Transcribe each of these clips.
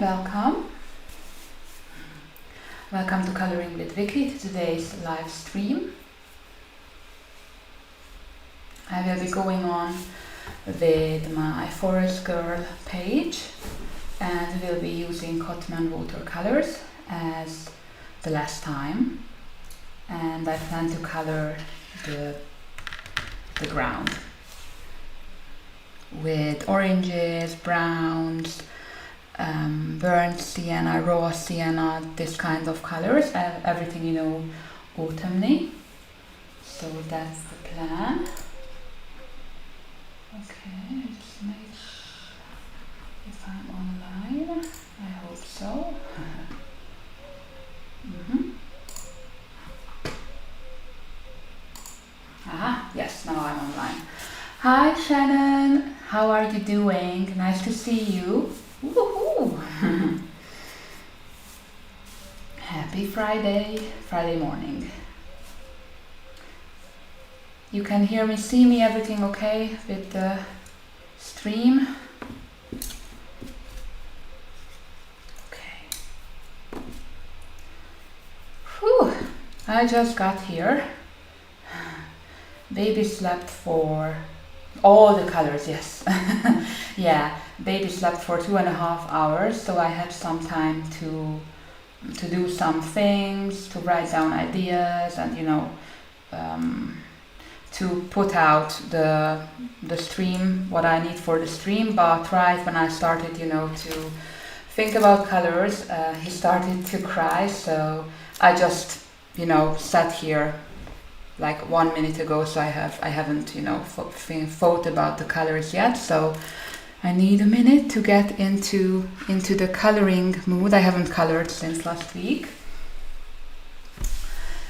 welcome. Welcome to Coloring with Vicky, to today's live stream. I will be going on with my Forest Girl page and will be using Cotman watercolors as the last time, and I plan to color the ground with oranges, browns, burnt sienna, raw sienna, this kind of colors, everything, you know, autumny. So that's the plan. Okay, just make if I'm online. I hope so. Aha, yes, now I'm online. Hi Shannon, how are you doing? Nice to see you. Woohoo! Happy Friday morning. You can hear me, see me, everything okay with the stream? Okay. Whew, I just got here. Baby slept for all the colors, yes. Yeah, baby slept for 2.5 hours, so I had some time to do some things, to write down ideas, and you know, to put out the stream, what I need for the stream. But right when I started, you know, to think about colors, he started to cry, so I just, you know, sat here like 1 minute ago, so I haven't, you know, thought about the colors yet, so I need a minute to get into the coloring mood. I haven't colored since last week.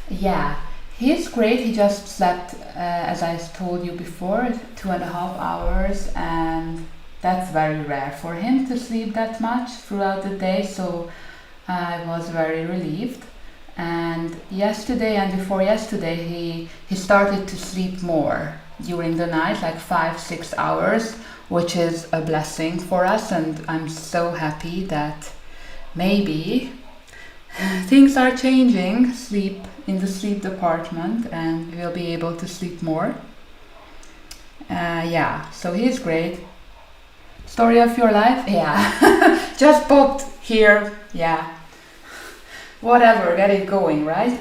Yeah, he's great. He just slept, as I told you before, 2.5 hours, and that's very rare for him to sleep that much throughout the day, so I was very relieved. And yesterday and before yesterday he started to sleep more during the night, like 5-6 hours, which is a blessing for us, and I'm so happy that maybe things are changing in the sleep department and we'll be able to sleep more. Yeah, so he's great. Story of your life? Yeah. Just popped here. Yeah. Whatever, get it going, right?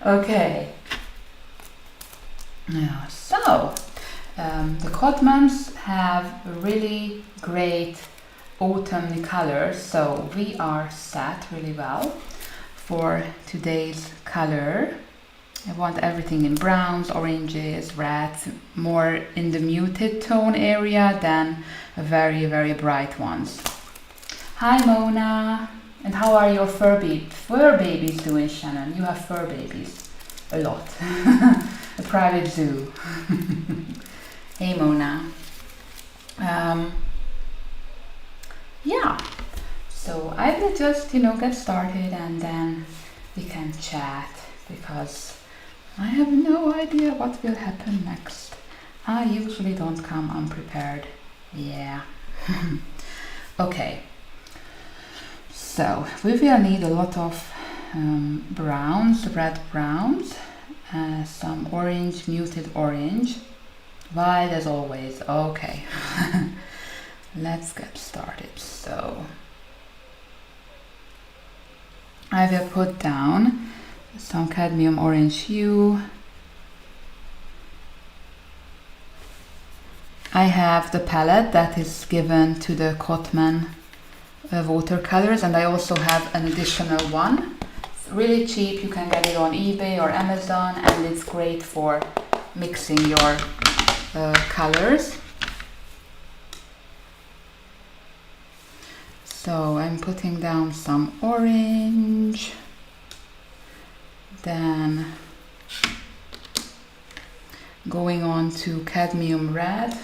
Okay. Yeah, so the Cotmans have really great autumn colors, so we are set really well for today's color. I want everything in browns, oranges, reds, more in the muted tone area than very, very bright ones. Hi Mona! And how are your fur babies doing, Shannon? You have fur babies. A lot. A private zoo. Hey Mona. Yeah. So I will just, you know, get started and then we can chat, because I have no idea what will happen next. I usually don't come unprepared. Yeah. Okay. So we will need a lot of browns, red browns, some orange, muted orange, white as always. Okay, let's get started. So I will put down some cadmium orange hue. I have the palette that is given to the Cotman watercolors, and I also have an additional one. It's really cheap, you can get it on eBay or Amazon, and it's great for mixing your colors. So I'm putting down some orange, then going on to cadmium red,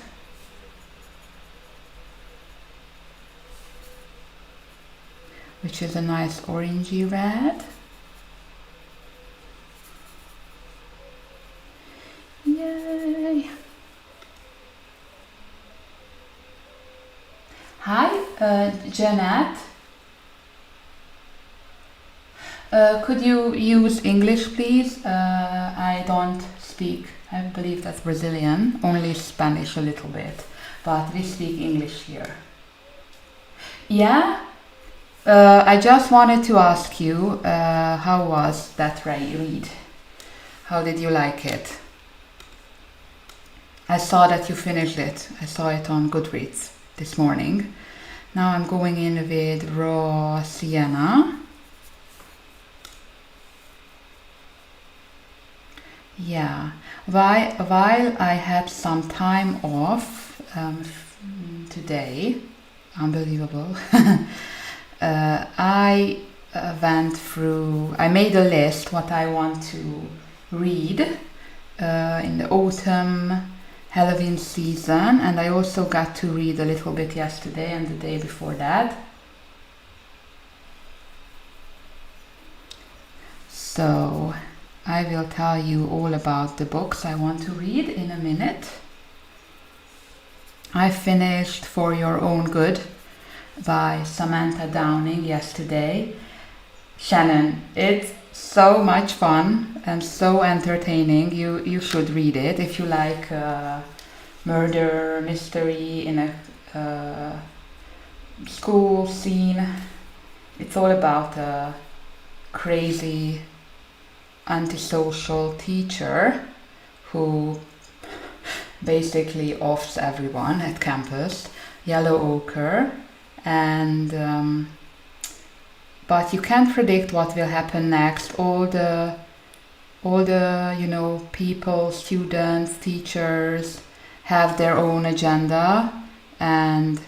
which is a nice orangey red. Yay! Hi, Jeanette, could you use English, please? I don't speak, I believe that's Brazilian, only Spanish a little bit, but we speak English here. Yeah? I just wanted to ask you, how was that read? How did you like it? I saw that you finished it. I saw it on Goodreads this morning. Now I'm going in with raw sienna. Yeah, while I had some time off today, unbelievable, I I made a list what I want to read in the autumn Halloween season, and I also got to read a little bit yesterday and the day before that. So I will tell you all about the books I want to read in a minute. I finished For Your Own Good by Samantha Downing yesterday. Shannon, it's so much fun and so entertaining. You should read it if you like murder mystery in a school scene. It's all about a crazy antisocial teacher who basically offs everyone at campus, yellow ochre, and but you can't predict what will happen next. All the people, students, teachers have their own agenda, and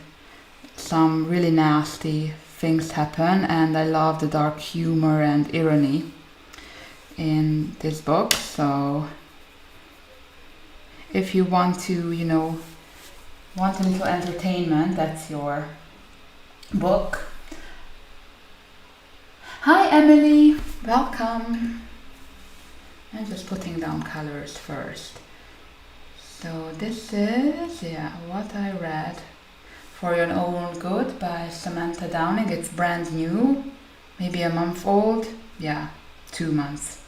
some really nasty things happen, and I love the dark humor and irony in this book. So if you want to, want a little entertainment, that's your book. Hi Emily, welcome. I'm just putting down colors first. So this is, what I read. For Your Own Good by Samantha Downing. It's brand new, maybe a month old. 2 months.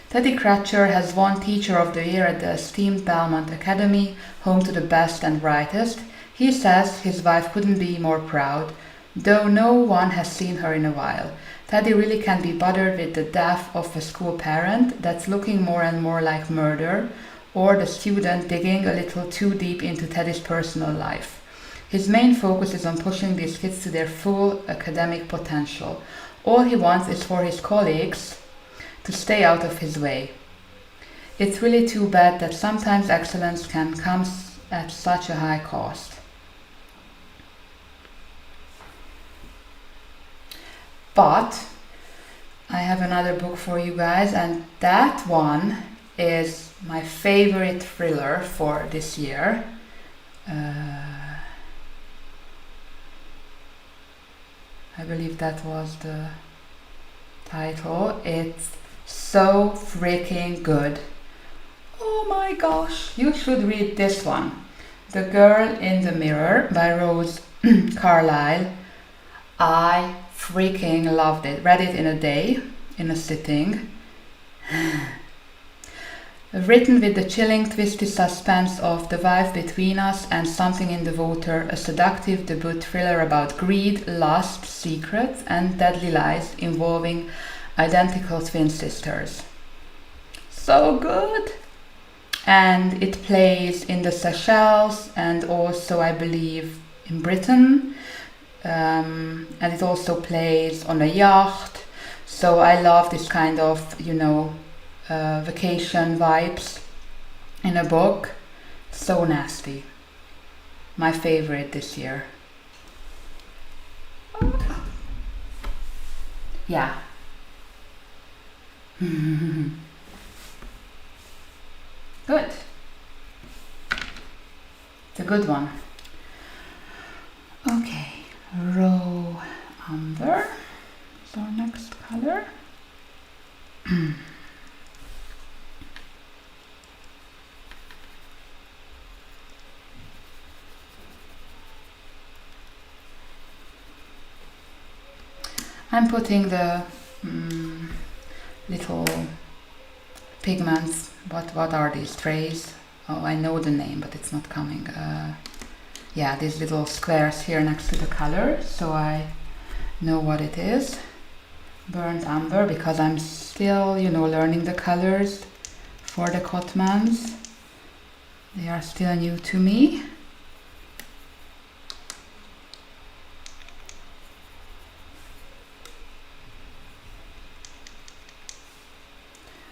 Teddy Cratcher has won Teacher of the Year at the esteemed Belmont Academy, home to the best and brightest. He says his wife couldn't be more proud, though no one has seen her in a while. Teddy really can be bothered with the death of a school parent that's looking more and more like murder, or the student digging a little too deep into Teddy's personal life. His main focus is on pushing these kids to their full academic potential. All he wants is for his colleagues to stay out of his way. It's really too bad that sometimes excellence can come at such a high cost. But I have another book for you guys, and that one is my favorite thriller for this year. I believe that was the title. It's so freaking good. Oh my gosh, you should read this one. The Girl in the Mirror by Rose Carlyle. I freaking loved it. Read it in a day, in a sitting. Written with the chilling, twisty suspense of The Wife Between Us and Something in the Water, a seductive debut thriller about greed, lust, secrets, and deadly lies involving identical twin sisters. So good! And it plays in the Seychelles and also, I believe, in Britain. And it also plays on a yacht. So I love this kind of, vacation vibes in a book. So nasty. My favorite this year. Yeah. Good. It's a good one. Okay. Raw Umber is our next color. I'm putting the little pigments. What are these trays? Oh, I know the name, but it's not coming. Yeah, these little squares here next to the color, so I know what it is. Burnt umber, because I'm still, you know, learning the colors for the Cotmans. They are still new to me.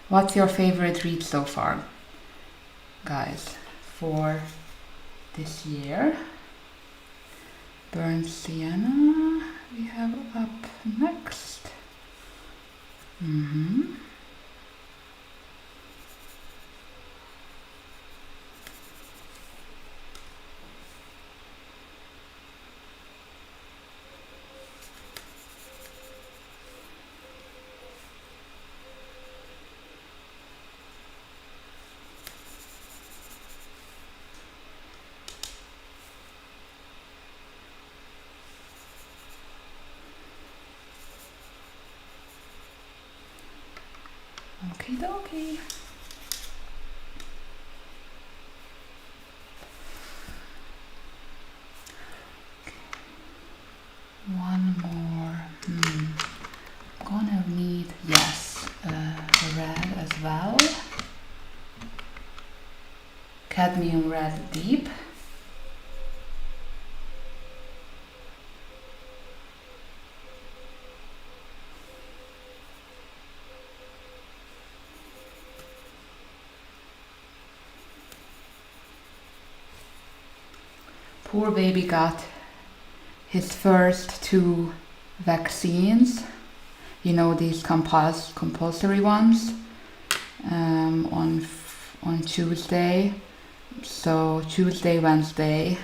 What's your favorite read so far, guys, for this year? Burnt sienna we have up next. Okie dokie. One more. I'm gonna need, yes, red as well. Cadmium red deep. Poor baby got his first 2 vaccines, you know, these compulsory ones, on Tuesday. So Tuesday, Wednesday,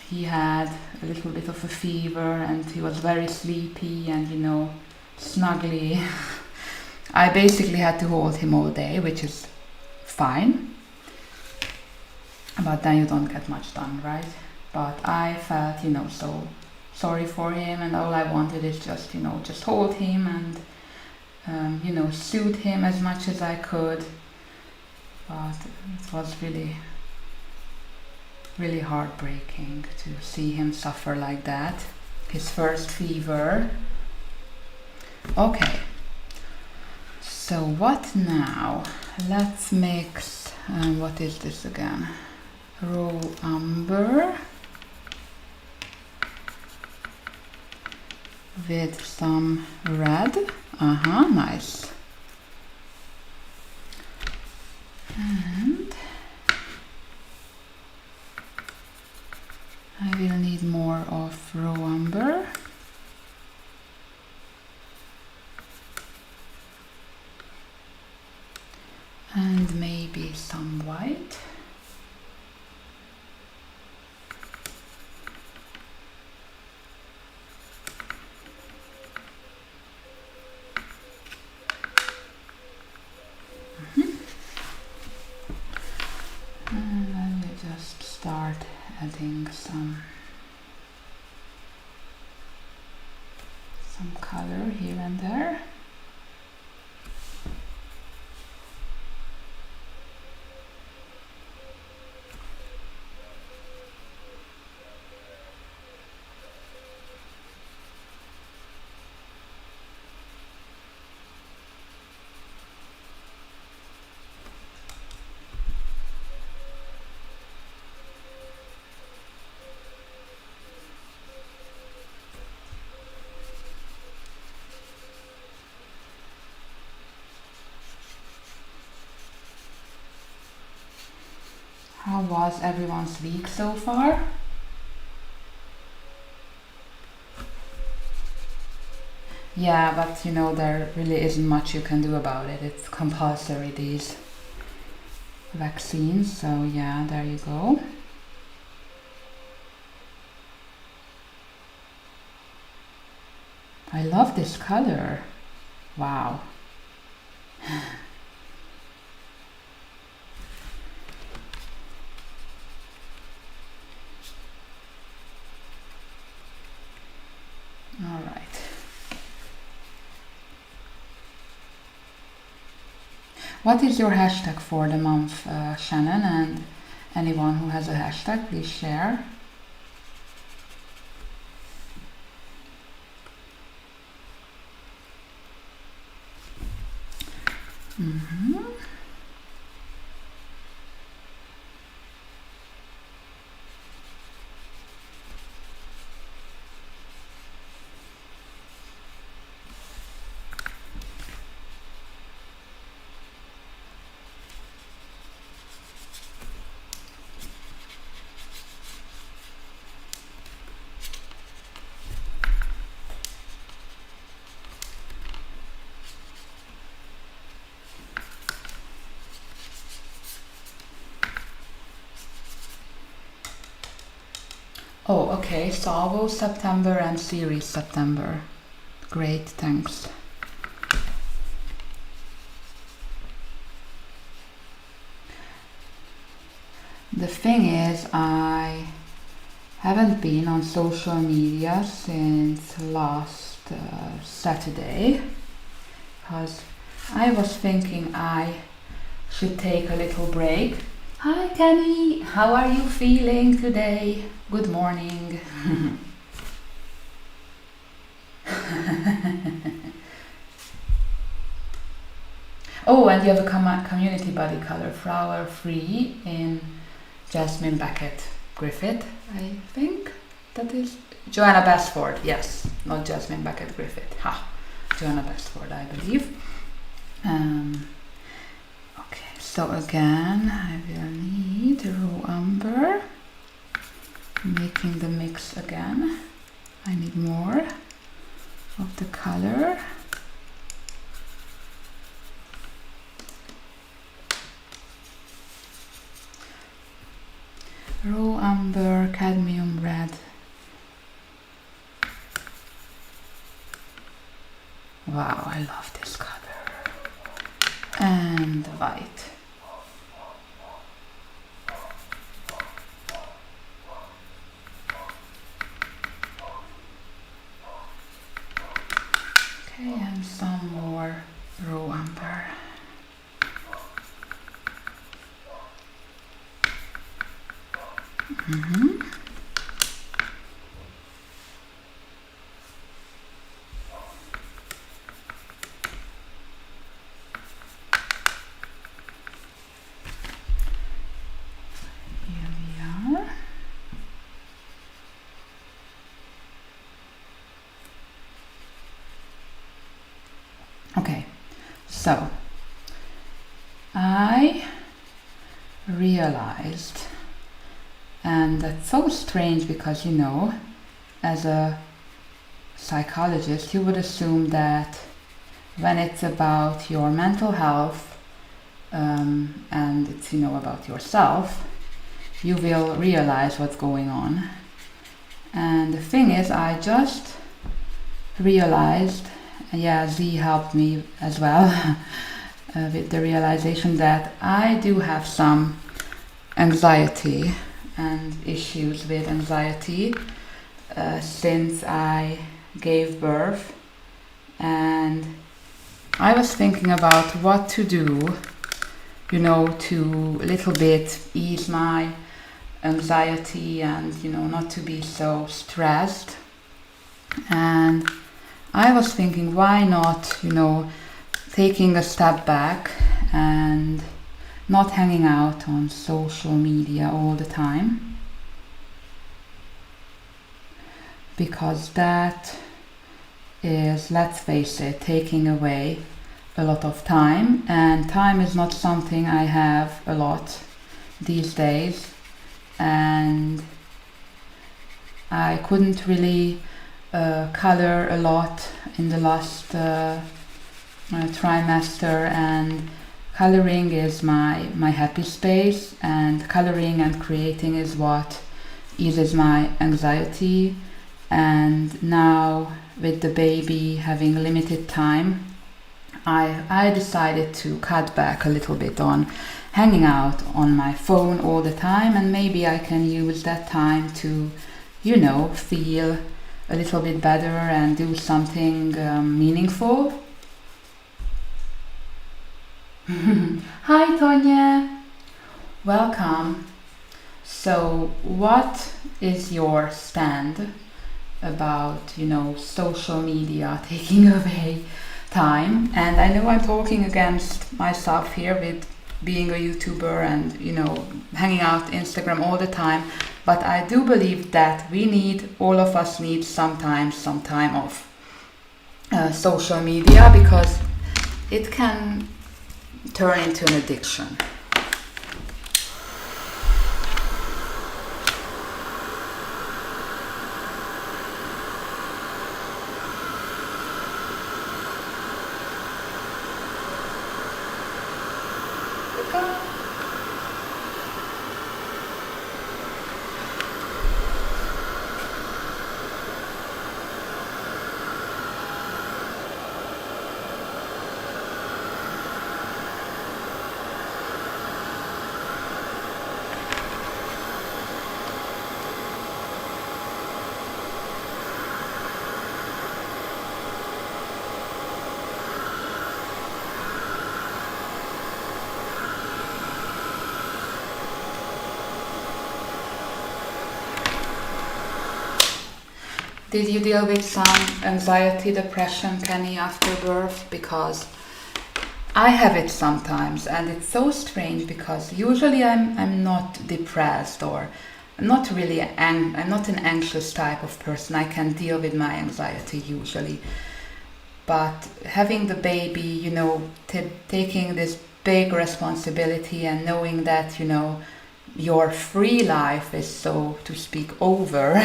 he had a little bit of a fever and he was very sleepy and, you know, snuggly. I basically had to hold him all day, which is fine. But then you don't get much done, right? But I felt, you know, so sorry for him, and all I wanted is just, you know, just hold him and, you know, soothe him as much as I could. But it was really, really heartbreaking to see him suffer like that. His first fever. Okay. So what now? Let's mix, what is this again? Raw umber with some red. Nice. And I will need more of raw umber. And maybe some white. And then we just start adding some color here and there. How was everyone's week so far? Yeah, but you know, there really isn't much you can do about it. It's compulsory, these vaccines, so yeah, there you go. I love this color. Wow. All right. What is your hashtag for the month, Shannon? And anyone who has a hashtag, please share. Oh, okay. Salvo September and series September. Great, thanks. The thing is, I haven't been on social media since last Saturday, because I was thinking I should take a little break. Hi Kenny, how are you feeling today? Good morning. Oh, and you have a community body color, flower free, in Jasmine Beckett Griffith, I think that is. Joanna Basford, yes, not Jasmine Beckett Griffith. Ha, Joanna Basford, I believe. Okay, so again, I will need raw umber. Making the mix again. I need more of the color. Raw umber, cadmium red. Wow, I love this color. And white. Okay, and some more raw umber. Okay, so I realized, and that's so strange because, you know, as a psychologist, you would assume that when it's about your mental health and it's, you know, about yourself, you will realize what's going on. And the thing is, I just realized, yeah, Z helped me as well with the realization that I do have some anxiety and issues with anxiety since I gave birth, and I was thinking about what to do, you know, to a little bit ease my anxiety and, you know, not to be so stressed. And I was thinking, why not, you know, taking a step back and not hanging out on social media all the time, because that is, let's face it, taking away a lot of time, and time is not something I have a lot these days, and I couldn't really color a lot in the last trimester, and coloring is my happy space, and coloring and creating is what eases my anxiety. And now with the baby having limited time, I decided to cut back a little bit on hanging out on my phone all the time, and maybe I can use that time to, you know, feel a little bit better and do something meaningful. Hi Tonya, welcome. So, what is your stand about, social media taking away time? And I know I'm talking against myself here with being a YouTuber and, hanging out Instagram all the time, but I do believe that all of us need sometimes some time off social media because it can turn into an addiction. Did you deal with some anxiety, depression, Kenny, after birth? Because I have it sometimes, and it's so strange because usually I'm not depressed or I'm not really I'm not an anxious type of person. I can deal with my anxiety usually, but having the baby, taking this big responsibility and knowing that your free life is, so to speak, over.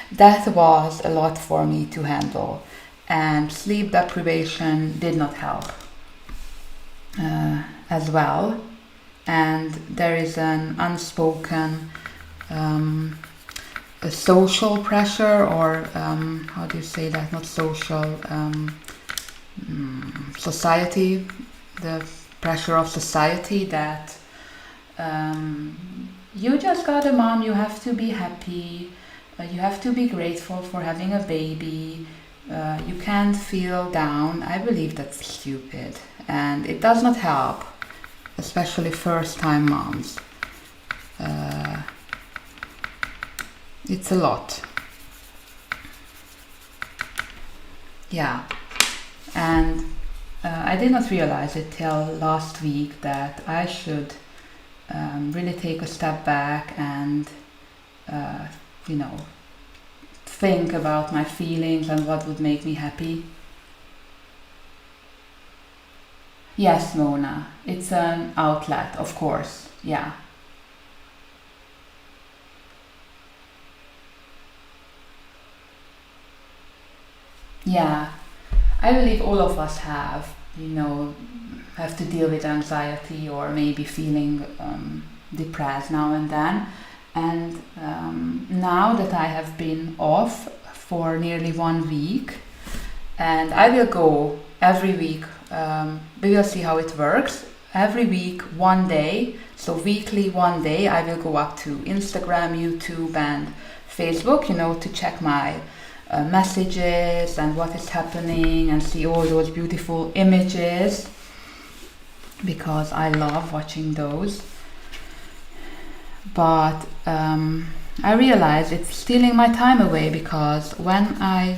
That was a lot for me to handle, and sleep deprivation did not help as well. And there is an unspoken a social pressure, or how do you say that? Not social, society, the pressure of society that you just got a mom, you have to be happy, you have to be grateful for having a baby, you can't feel down. I believe that's stupid and it does not help, especially first-time moms. It's a lot. Yeah, and I did not realize it till last week that I should really take a step back and think about my feelings and what would make me happy. Yes, Mona, it's an outlet, of course. Yeah. Yeah, I believe all of us have to deal with anxiety or maybe feeling depressed now and then. And now that I have been off for nearly 1 week, and I will go every week, we will see how it works. Every week, one day, so weekly, one day, I will go up to Instagram, YouTube, and Facebook, to check my messages and what is happening and see all those beautiful images because I love watching those. But I realize it's stealing my time away because when I,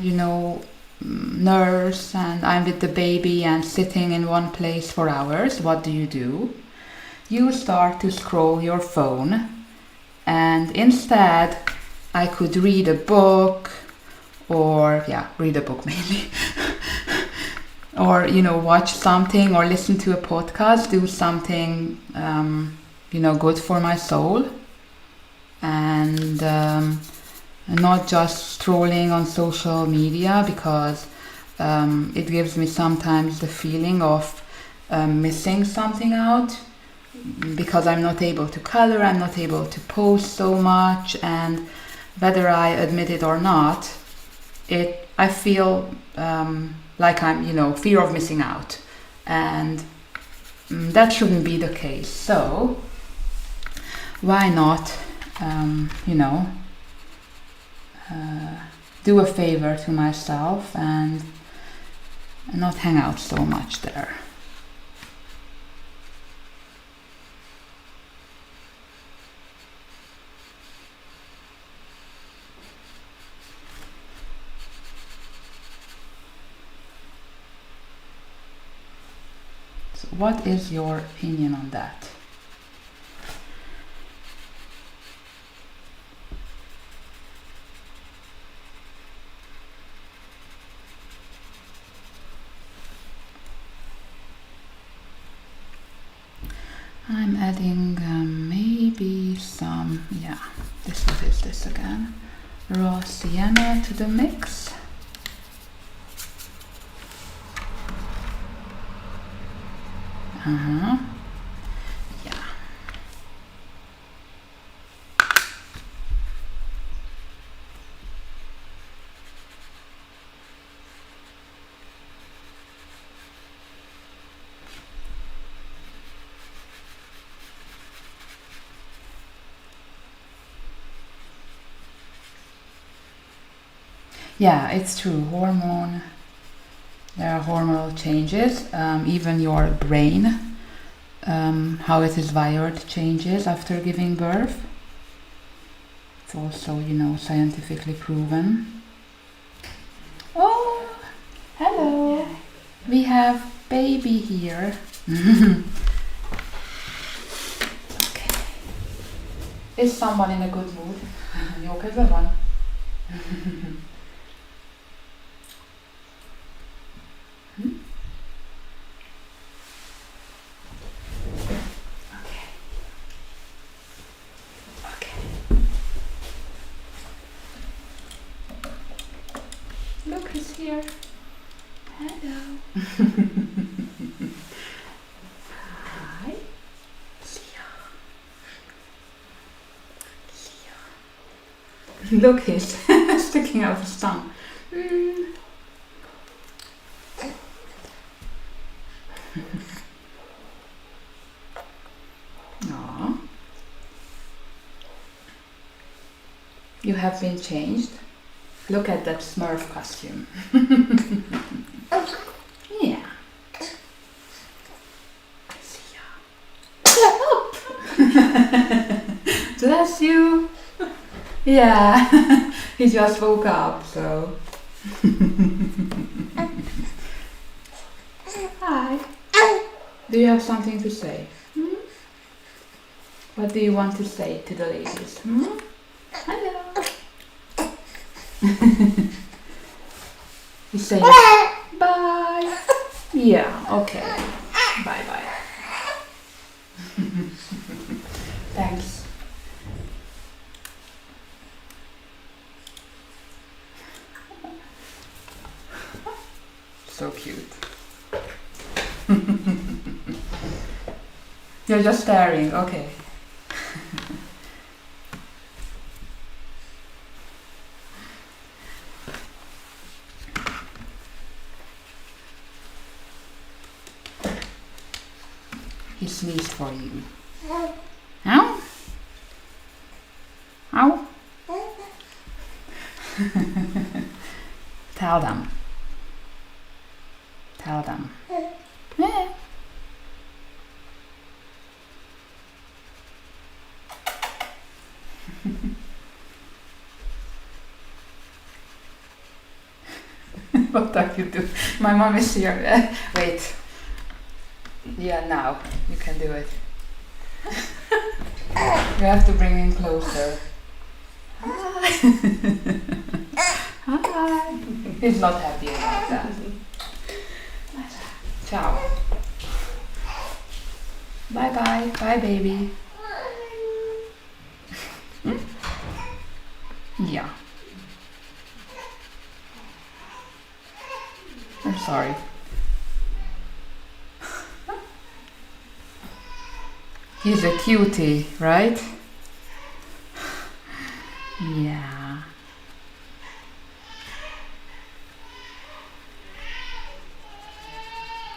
nurse and I'm with the baby and sitting in one place for hours, what do? You start to scroll your phone, and instead I could read a book read a book mainly or watch something or listen to a podcast, do something good for my soul, and not just scrolling on social media because it gives me sometimes the feeling of missing something out because I'm not able to color, I'm not able to post so much, and whether I admit it or not, I feel like I'm, fear of missing out, and that shouldn't be the case. So why not, do a favor to myself and not hang out so much there. What is your opinion on that? I'm adding maybe some, yeah, this is this again, raw sienna to the mix. Yeah. Yeah, it's true. There are hormonal changes. Even your brain, how it is wired, changes after giving birth. It's also, you know, scientifically proven. Oh, hello. Yeah. We have baby here. Okay. Is someone in a good mood? Jó kedve van? Look, he's here. Hello. Hi. Look, he's sticking out his tongue. Aww. You have been changed. Look at that Smurf costume. Yeah. Bless you. Yeah. He just woke up, so. Hi. Do you have something to say? What do you want to say to the ladies? Hello. He's saying bye. Yeah, okay. Bye bye. Thanks. So cute. You're just staring, okay. He sneezed for you. Ow? Ow? Tell them. Tell them. What are you doing? My mom is here. Wait. Yeah, now you can do it. You have to bring him closer. Hi. Hi. He's not happy about that. Ciao. Bye bye. Bye baby. Yeah. I'm sorry. He's a cutie, right? Yeah.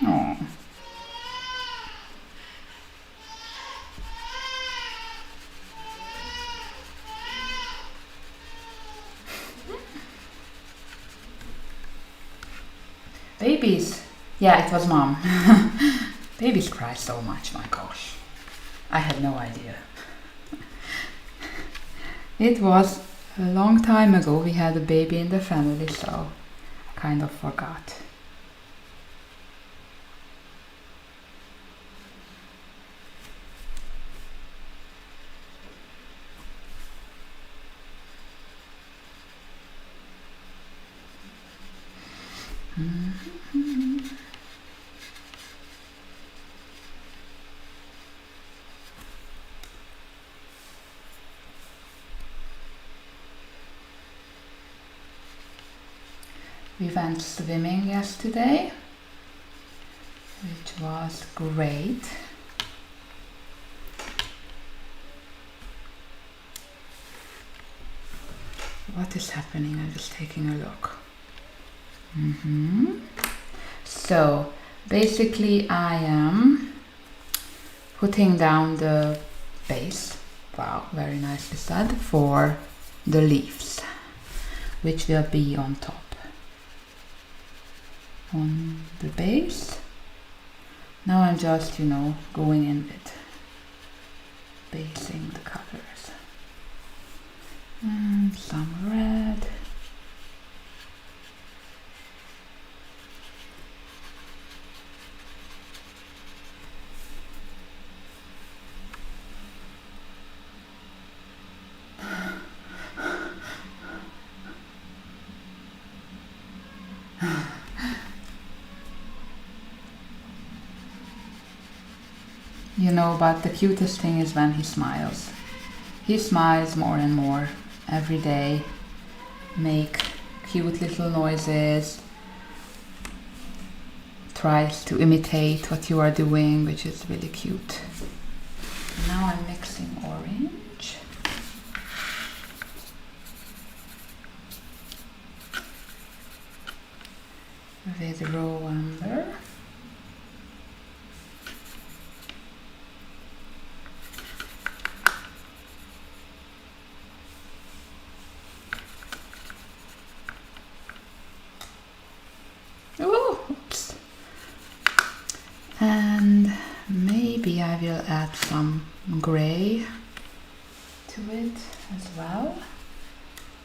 Oh. Babies. Yeah, it was mom. Babies cry so much, my gosh. I had no idea. It was a long time ago we had a baby in the family, so kind of forgot. We went swimming yesterday, which was great. What is happening? I'm just taking a look. So basically I am putting down the base, wow, very nicely said, for the leaves, which will be on top, on the base. Now I'm just, going in with basing the colors. And some red. But the cutest thing is when he smiles. He smiles more and more every day, make cute little noises, tries to imitate what you are doing, which is really cute. Now I'm mixing orange. With raw umber. Oops. And maybe I will add some gray to it as well.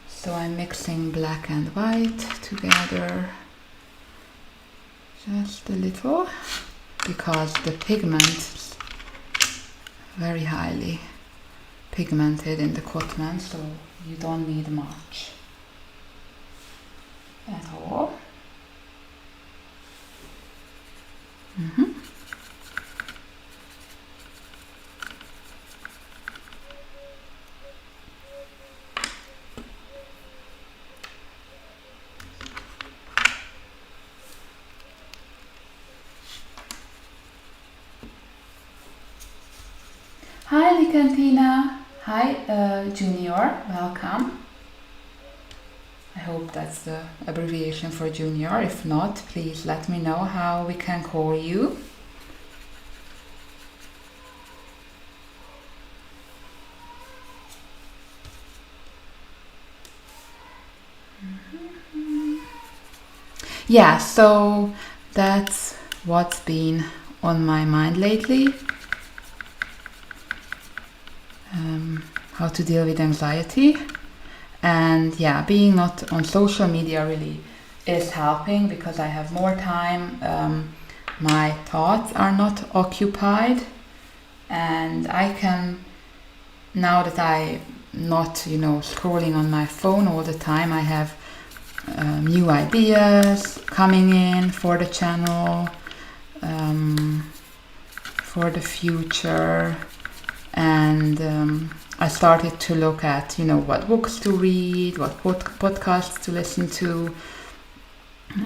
So I'm mixing black and white together, just a little, because the pigment is very highly pigmented in the cotton, so you don't need much at all. Hi Licantina, hi Junior, welcome. I hope that's the abbreviation for Junior. If not, please let me know how we can call you. Yeah, so that's what's been on my mind lately. How to deal with anxiety. And yeah, being not on social media really is helping, because I have more time. My thoughts are not occupied, and I can, now that I'm not, scrolling on my phone all the time, I have new ideas coming in for the channel, for the future. And I started to look at, what books to read, what podcasts to listen to,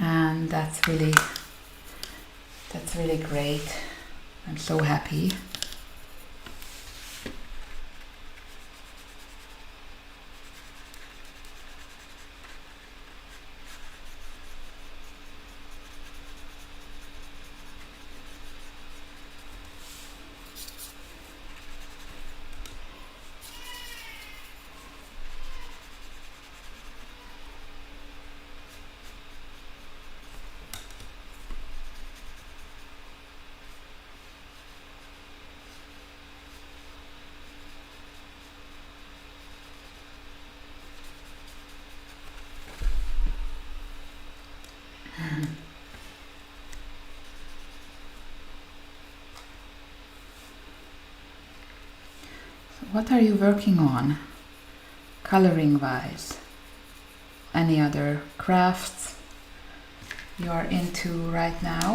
and that's really great. I'm so happy. What are you working on, coloring wise? Any other crafts you're into right now.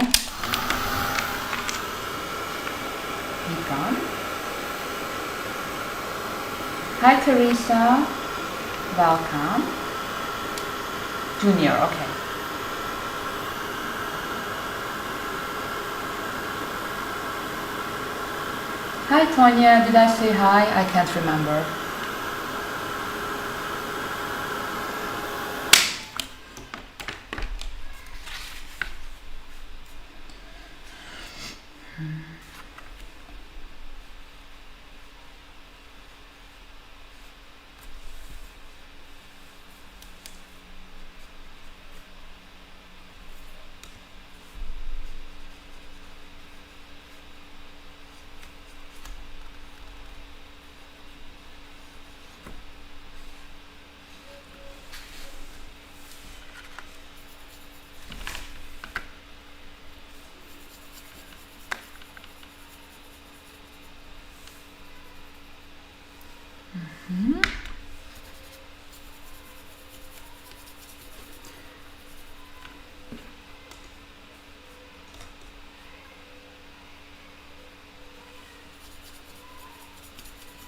Heat gun. Hi Teresa, welcome. Junior, okay. Hi Tonya, did I say hi? I can't remember.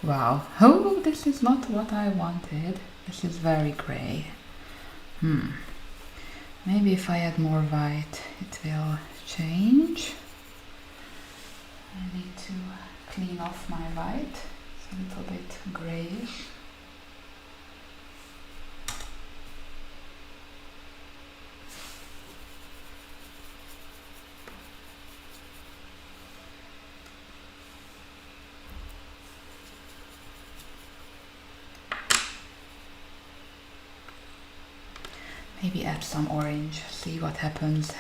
Wow, oh, this is not what I wanted. This is very grey. Maybe if I add more white, it will change. I need to clean off my white. It's a little bit greyish. Maybe add some orange, see what happens.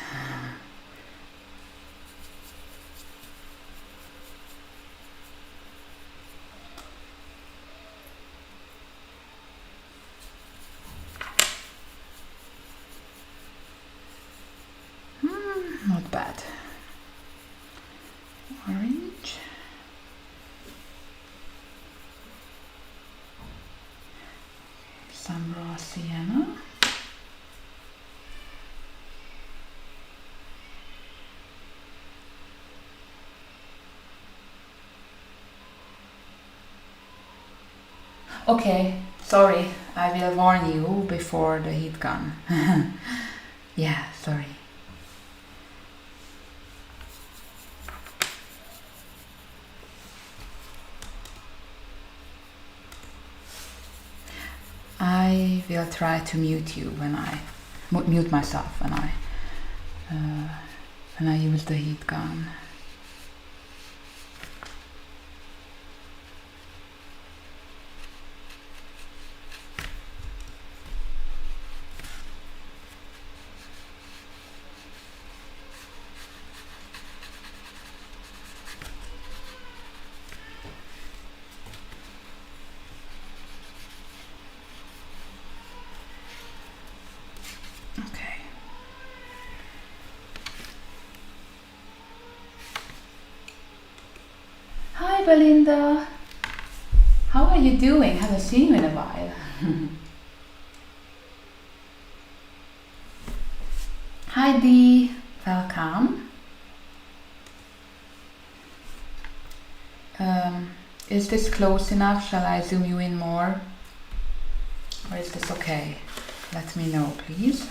Not bad. Orange. Some raw sienna. Okay, sorry, I will warn you before the heat gun. Yeah, sorry. I will try to mute you when I mute myself when I use the heat gun. Hi Belinda, how are you doing? Haven't seen you in a while. Hi Dee, welcome. Is this close enough? Shall I zoom you in more? Or is this okay? Let me know, please.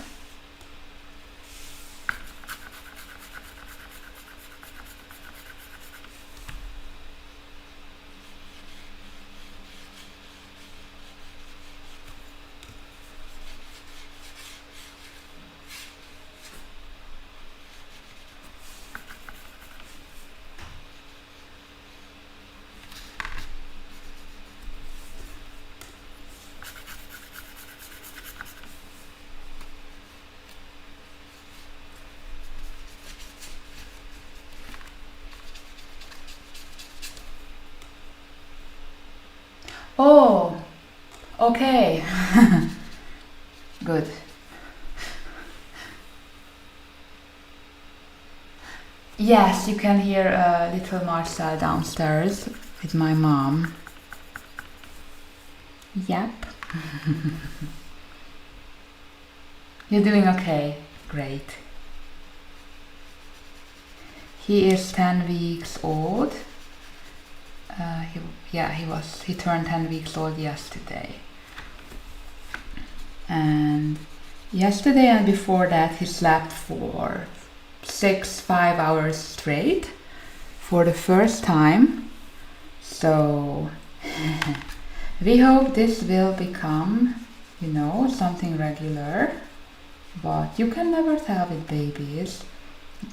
Oh, okay. Good. Yes, you can hear little Marcel downstairs with my mom. Yep. You're doing okay. Great. He is 10 weeks old. He turned 10 weeks old yesterday. And yesterday and before that he slept for 5 hours straight for the first time. So we hope this will become, something regular. But you can never tell with babies.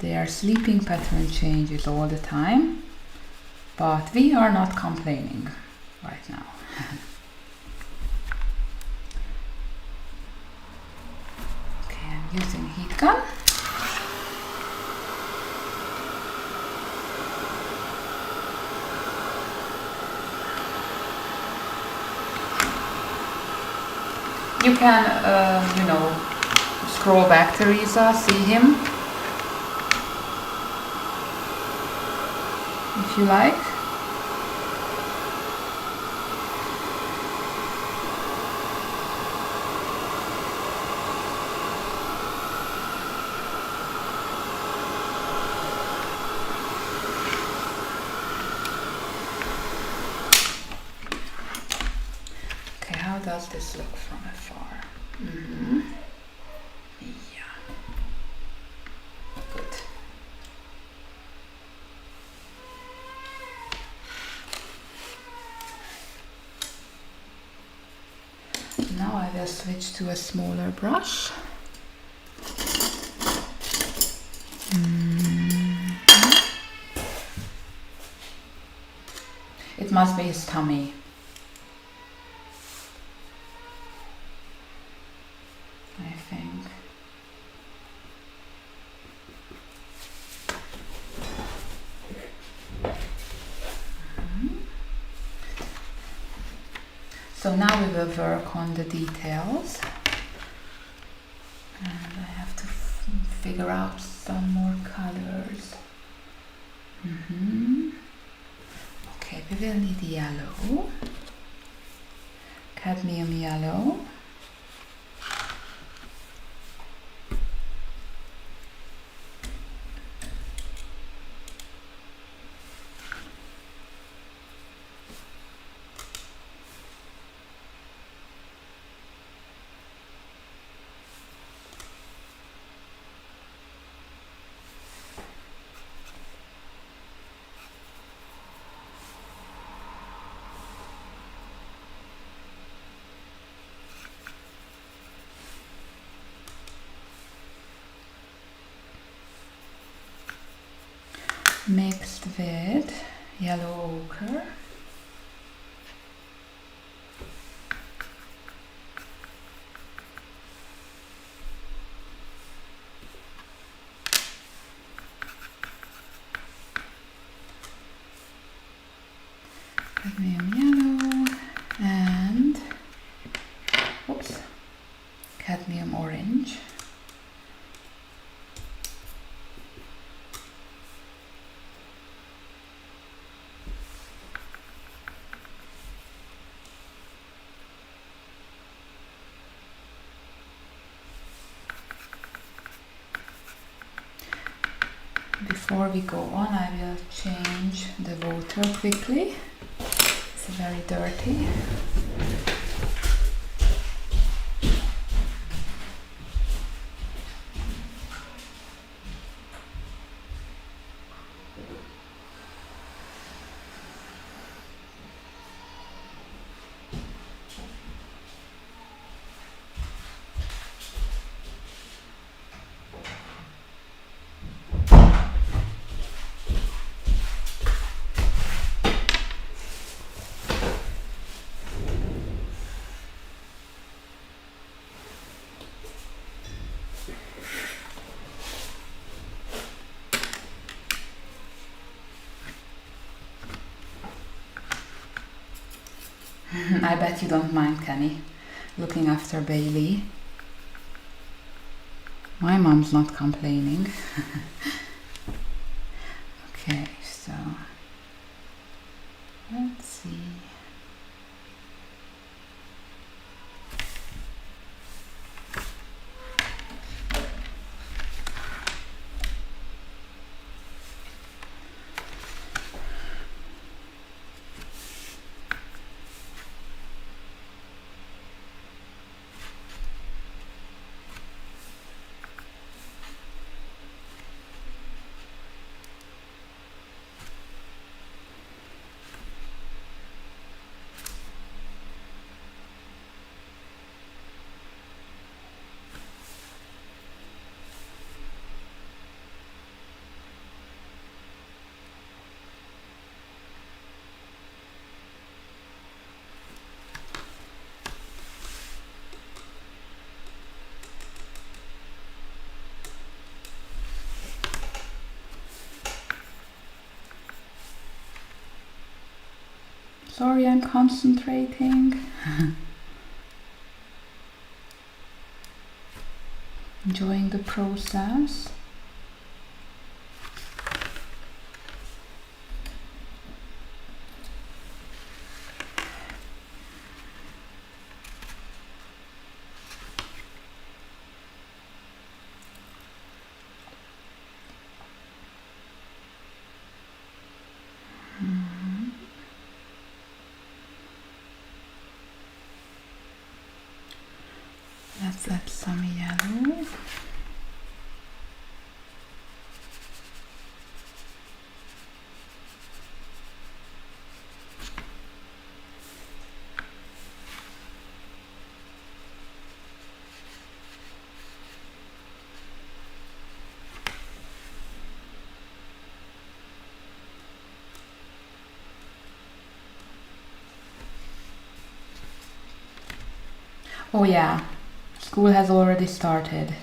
Their sleeping pattern changes all the time. But we are not complaining right now. Okay, I'm using heat gun. You can, scroll back, Teresa, see him if you like. Okay, how does this look from afar? Yeah, good. Now I will switch to a smaller brush. It must be his tummy. I think. So now we will work on the details, and I have to figure out some more colors. Okay, we will need yellow, cadmium yellow. Mixed with yellow ochre. Cadmium yellow and cadmium orange. Before we go on, I will change the water quickly. It's very dirty. I bet you don't mind, Kenny, looking after Bailey. My mom's not complaining. Okay, so let's see. Sorry, I'm concentrating. Enjoying the process. Let's add some yellow. Oh yeah, school has already started.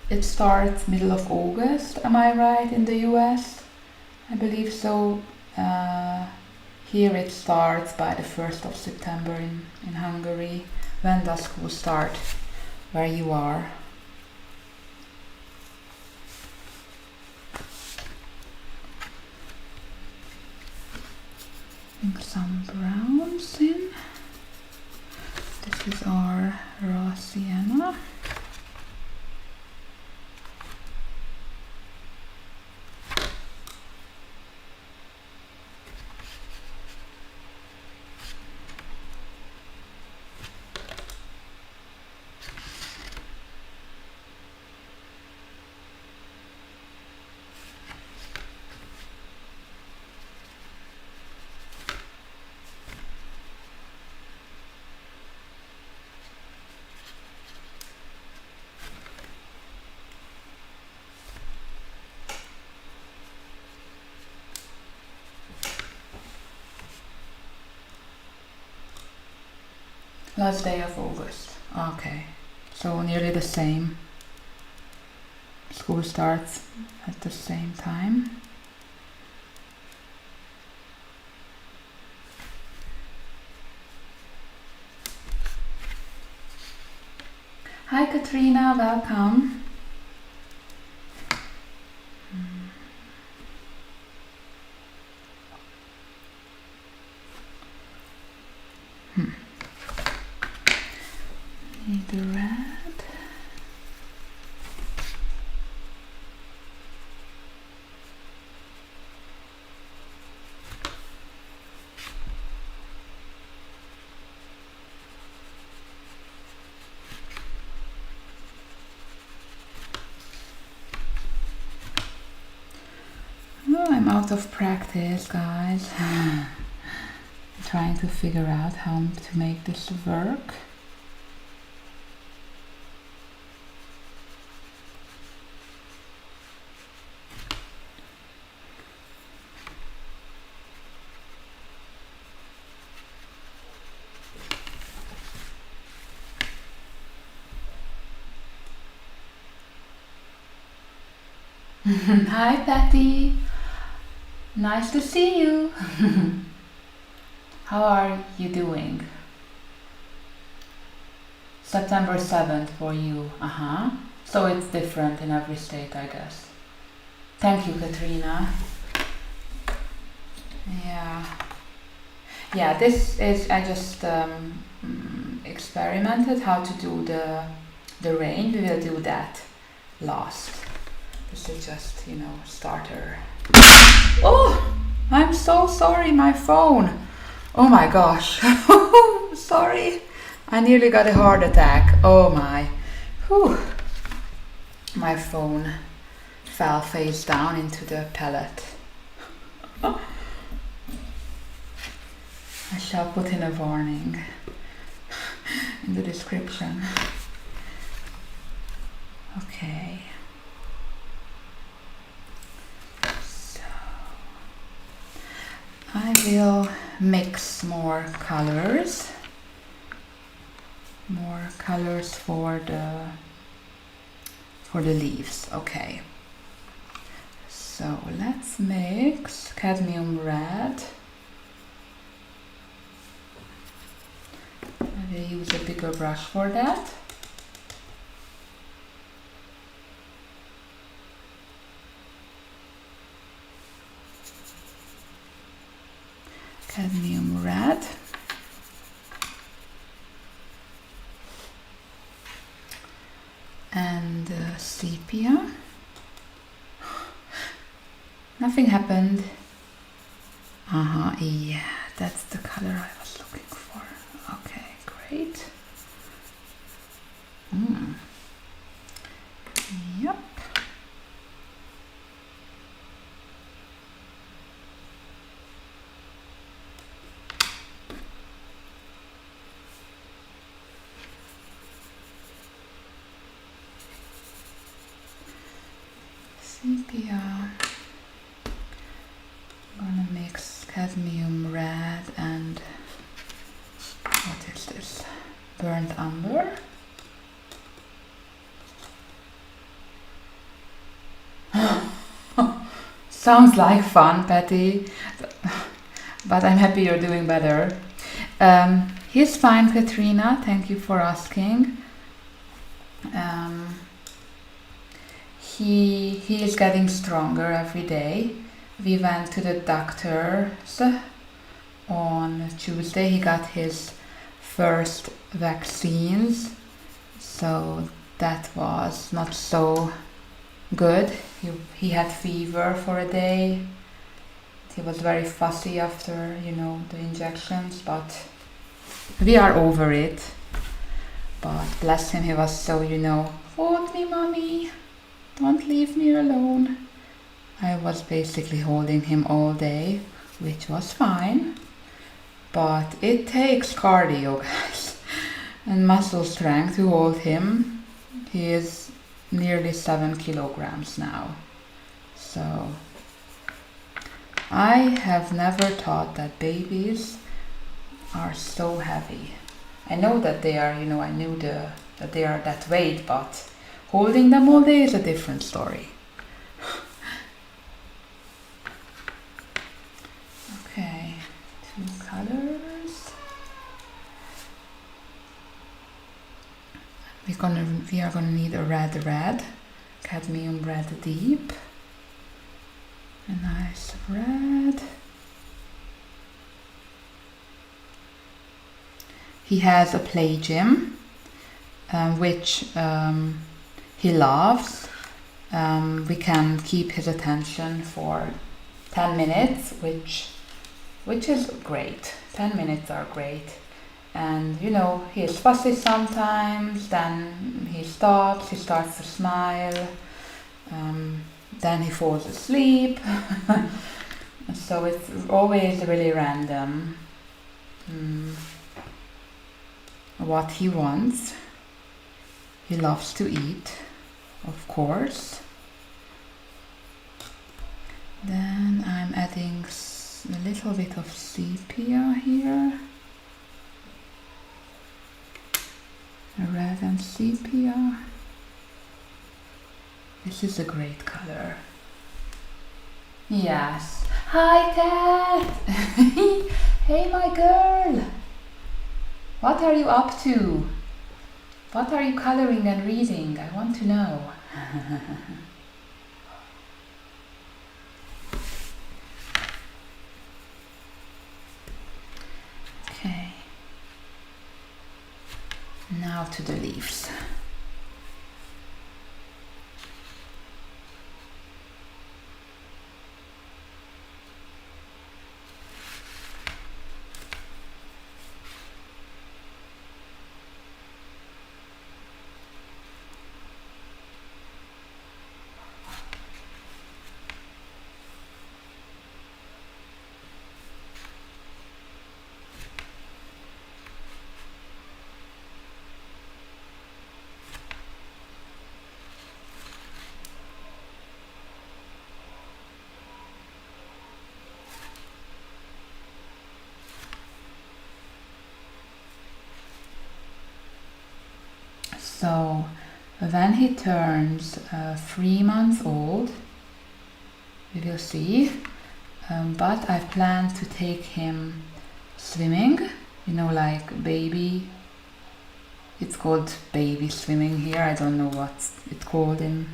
It starts middle of August, am I right, in the US? I believe so. Here it starts by the 1st of September in Hungary. When does school start where you are? Putting some browns in. This is our raw sienna. Last day of August. Okay, so nearly the same. School starts at the same time. Hi Katrina, welcome. Need the red. Oh, I'm out of practice, guys. I'm trying to figure out how to make this work. Hi Patty, nice to see you. How are you doing? September 7th for you, So it's different in every state, I guess. Thank you, Katrina. Yeah, this is, I just experimented how to do the rain. We will do that last. This is just, starter. Oh, I'm so sorry, my phone. Oh my gosh. Sorry. I nearly got a heart attack. Oh my. Whew. My phone fell face down into the pallet. I shall put in a warning in the description. Okay. So I will mix more colors for the leaves. Okay, so let's mix cadmium red We'll use a bigger brush for that. Cadmium red. And sepia. Nothing happened. Yeah, that's the color I was looking for. Okay, great. Yep. Sepia. I'm gonna mix cadmium red and what is this? Burnt umber. Sounds like fun, Patty, but I'm happy you're doing better. He's fine, Katrina. Thank you for asking. He is getting stronger every day. We went to the doctor's on Tuesday. He got his first vaccines, so that was not so good. He had fever for a day. He was very fussy after, the injections, but we are over it. But bless him, he was so, hold me, mommy, don't leave me alone. I was basically holding him all day, which was fine. But it takes cardio, guys, and muscle strength to hold him. He is nearly 7 kilograms now. So I have never thought that babies are so heavy. I know that they are, I knew that they are that weight, but holding them all day is a different story. Okay, 2 colors. We are gonna need a red, cadmium red deep. A nice red. He has a play gym, which he loves. We can keep his attention for 10 minutes, which is great. 10 minutes are great. And he is fussy sometimes, then he stops, he starts to smile, then he falls asleep. So it's always really random what he wants. He loves to eat, of course. Then I'm adding a little bit of sepia here. Red and sepia. This is a great color. Yes. Hi, Kat! Hey, my girl! What are you up to? What are you coloring and reading? I want to know. Okay. Now to the leaves. So when he turns 3 months old, we will see, but I plan to take him swimming, like baby It's called baby swimming here. I don't know what it's called in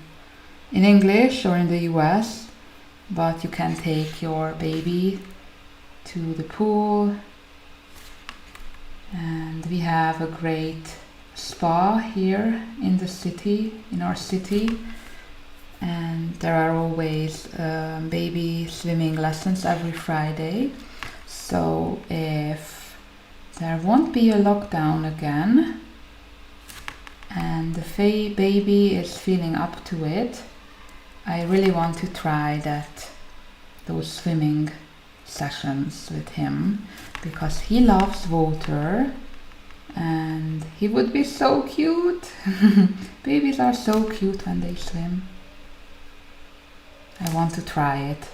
English or in the US, but you can take your baby to the pool, and we have a great spa here in the city, in our city, and there are always baby swimming lessons every Friday. So if there won't be a lockdown again and the baby is feeling up to it, I really want to try those swimming sessions with him, because he loves water and he would be so cute. Babies are so cute when they swim. I want to try it.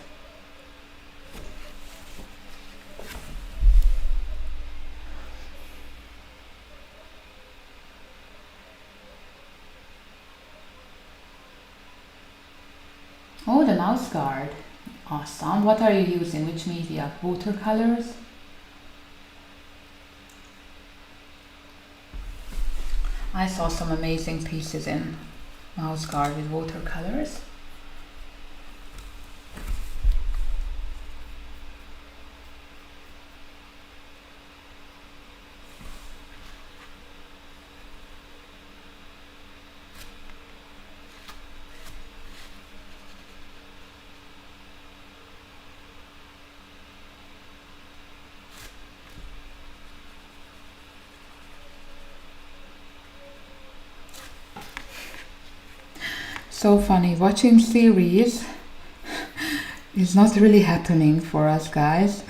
Oh, the mouse guard. Awesome. What are you using? Which media? Watercolors? I saw some amazing pieces in mouse guard with watercolors. So funny, watching series is not really happening for us guys.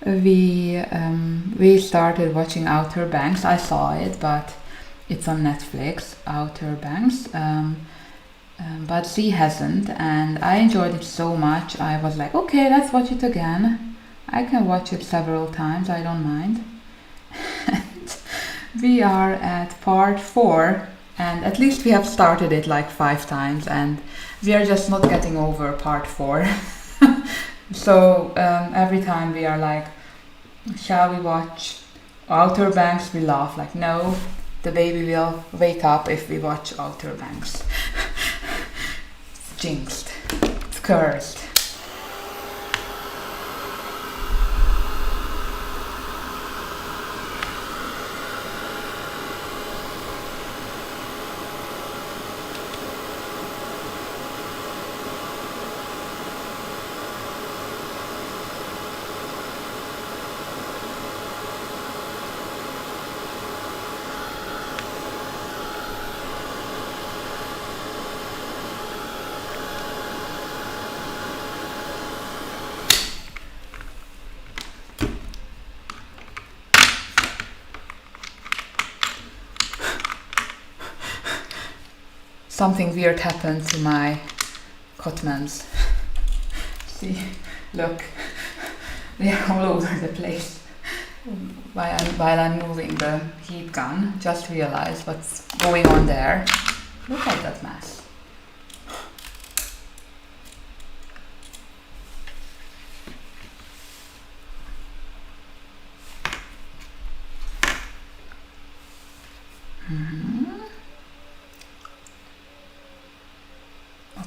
We started watching Outer Banks. I saw it, but it's on Netflix, Outer Banks. But she hasn't, and I enjoyed it so much. I was like, okay, let's watch it again. I can watch it several times, I don't mind. And we are at part 4. And at least we have started it like 5 times, and we are just not getting over part 4. So every time we are like, shall we watch Outer Banks? We laugh like, no, the baby will wake up if we watch Outer Banks. It's jinxed. It's cursed. Something weird happened to my Cotmans. See, look, they are all over the place. While I'm moving the heat gun, just realized what's going on there. Look at that mess.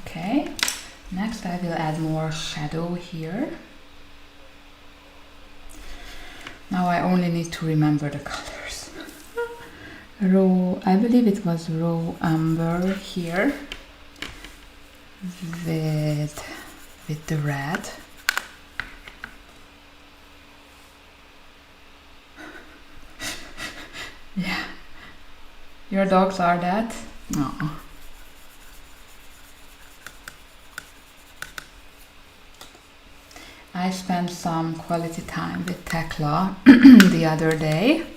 Okay, next I will add more shadow here. Now I only need to remember the colors. I believe it was raw umber here with the red. Yeah. Your dogs are that? No. I spent some quality time with Tekla the other day.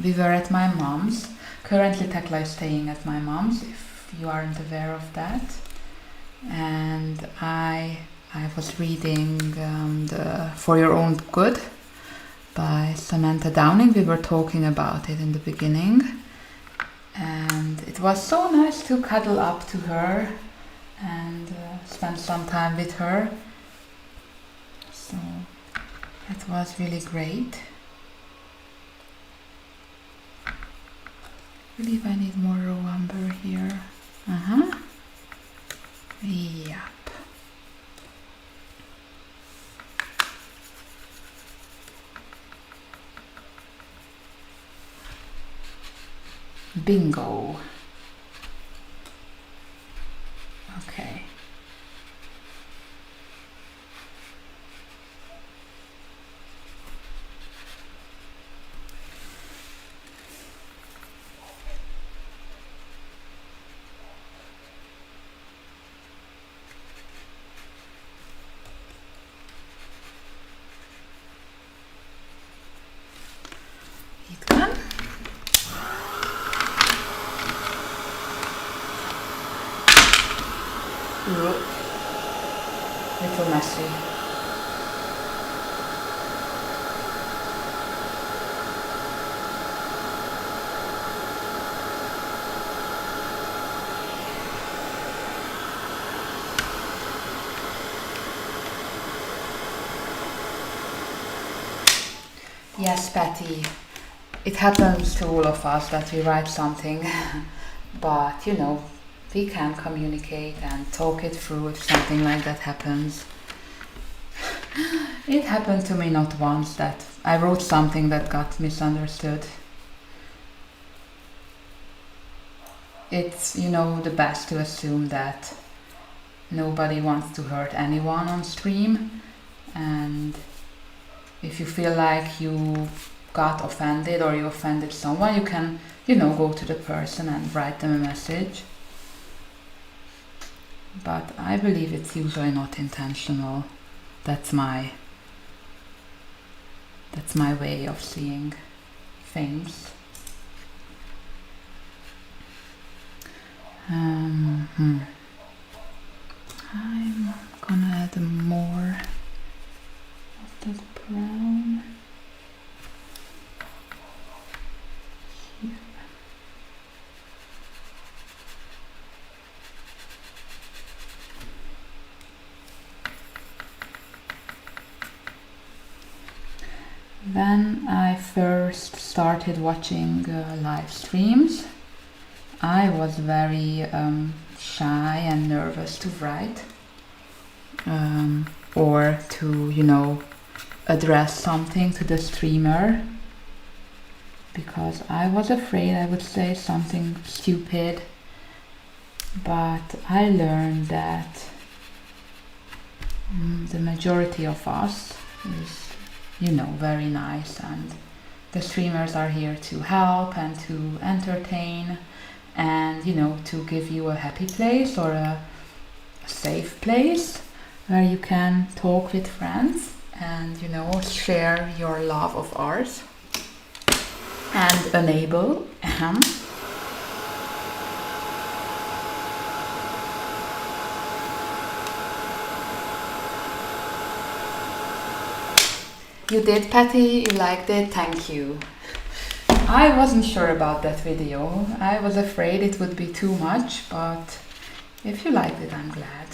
We were at my mom's. Currently Tekla is staying at my mom's, if you aren't aware of that. And I was reading the For Your Own Good by Samantha Downing. We were talking about it in the beginning. And it was so nice to cuddle up to her and spend some time with her. So that was really great. I believe I need more raw umber here. Yep. Bingo. Okay. Heat gun. Little messy. Yes, Patty, it happens to all of us that we write something, but you know, we can communicate and talk it through if something like that happens. It happened to me not once that I wrote something that got misunderstood. It's, you know, the best to assume that nobody wants to hurt anyone on stream, and if you feel like you got offended or you offended someone, you can, you know, go to the person and write them a message. But I believe it's usually not intentional. That's my way of seeing things. I'm gonna add more of that brown here. When I first started watching live streams, I was very shy and nervous to write or to, you know, address something to the streamer, because I was afraid I would say something stupid. But I learned that the majority of us is, you know, very nice, and the streamers are here to help and to entertain and, you know, to give you a happy place or a safe place where you can talk with friends and, you know, share your love of art and enable You did, Patty? You liked it? Thank you. I wasn't sure about that video. I was afraid it would be too much, but if you liked it, I'm glad.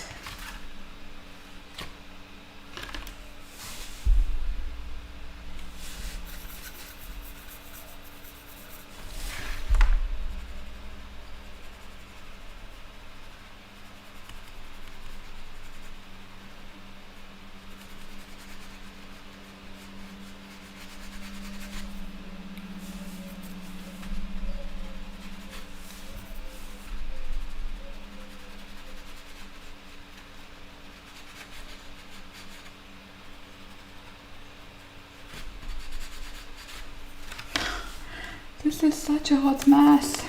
This is such a hot mess,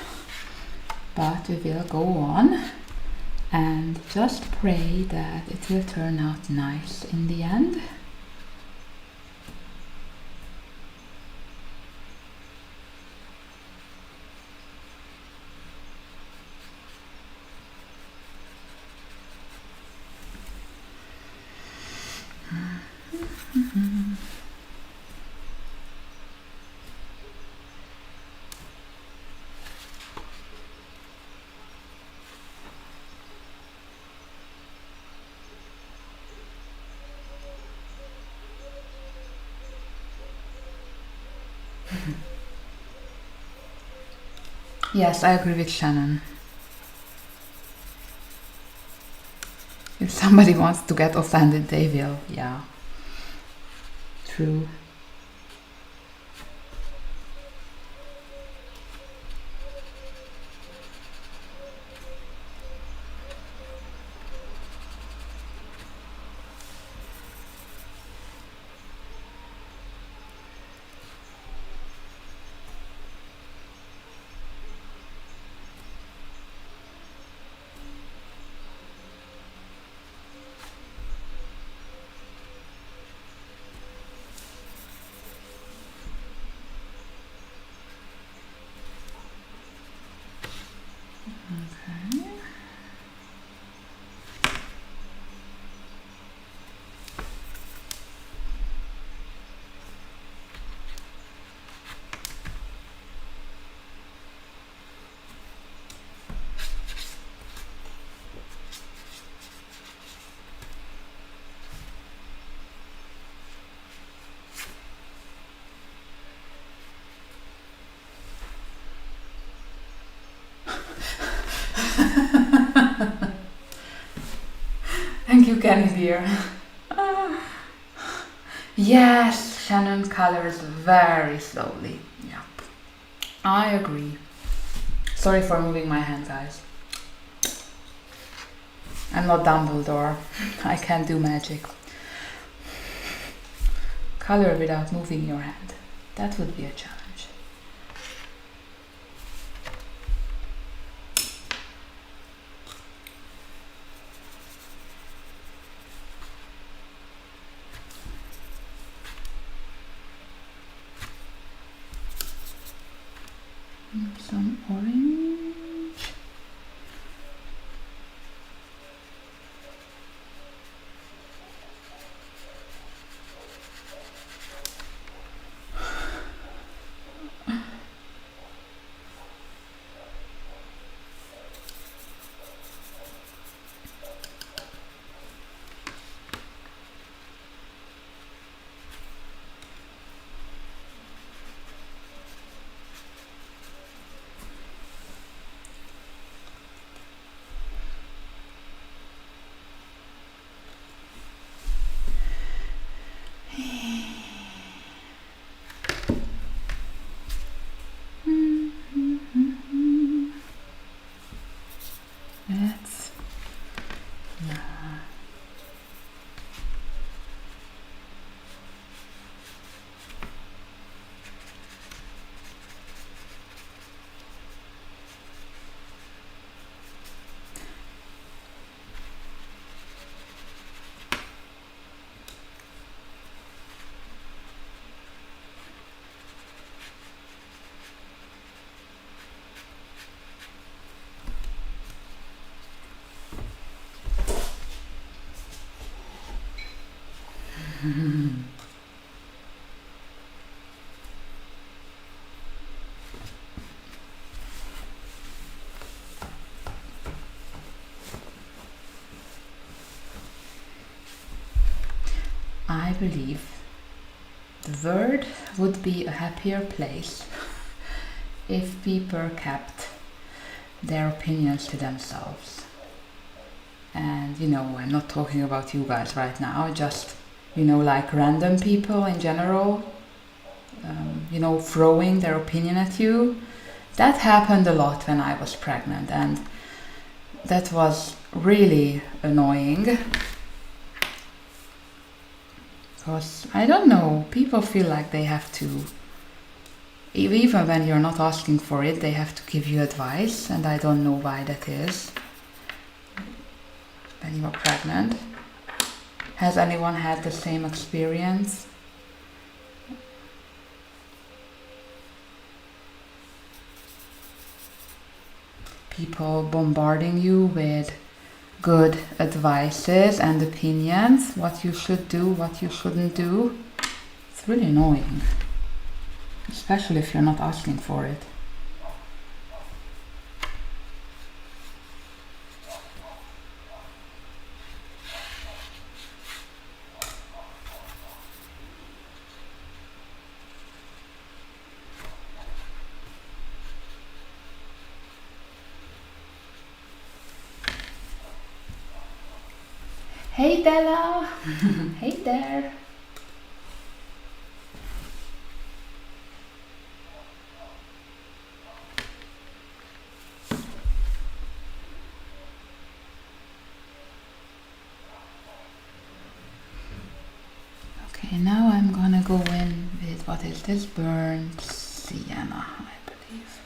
but we will go on and just pray that it will turn out nice in the end. Yes, I agree with Shannon. If somebody wants to get offended, they will. Yeah. True. Okay. Thank you, Kenny dear. Yes, Shannon colors very slowly. Yep. I agree. Sorry for moving my hand, guys. I'm not Dumbledore. I can't do magic. Color without moving your hand. That would be a challenge. Some orange. Let's I believe the world would be a happier place if people kept their opinions to themselves. And I'm not talking about you guys right now, just like random people in general, throwing their opinion at you. That happened a lot when I was pregnant, and that was really annoying. Because, I don't know, people feel like they have to, even when you're not asking for it, they have to give you advice, and I don't know why that is. When you are pregnant. Has anyone had the same experience? People bombarding you with good advices and opinions, what you should do, what you shouldn't do. It's really annoying, especially if you're not asking for it. Hey Della! Hey there! Okay, now I'm gonna go in with, what is this? Burnt sienna, I believe.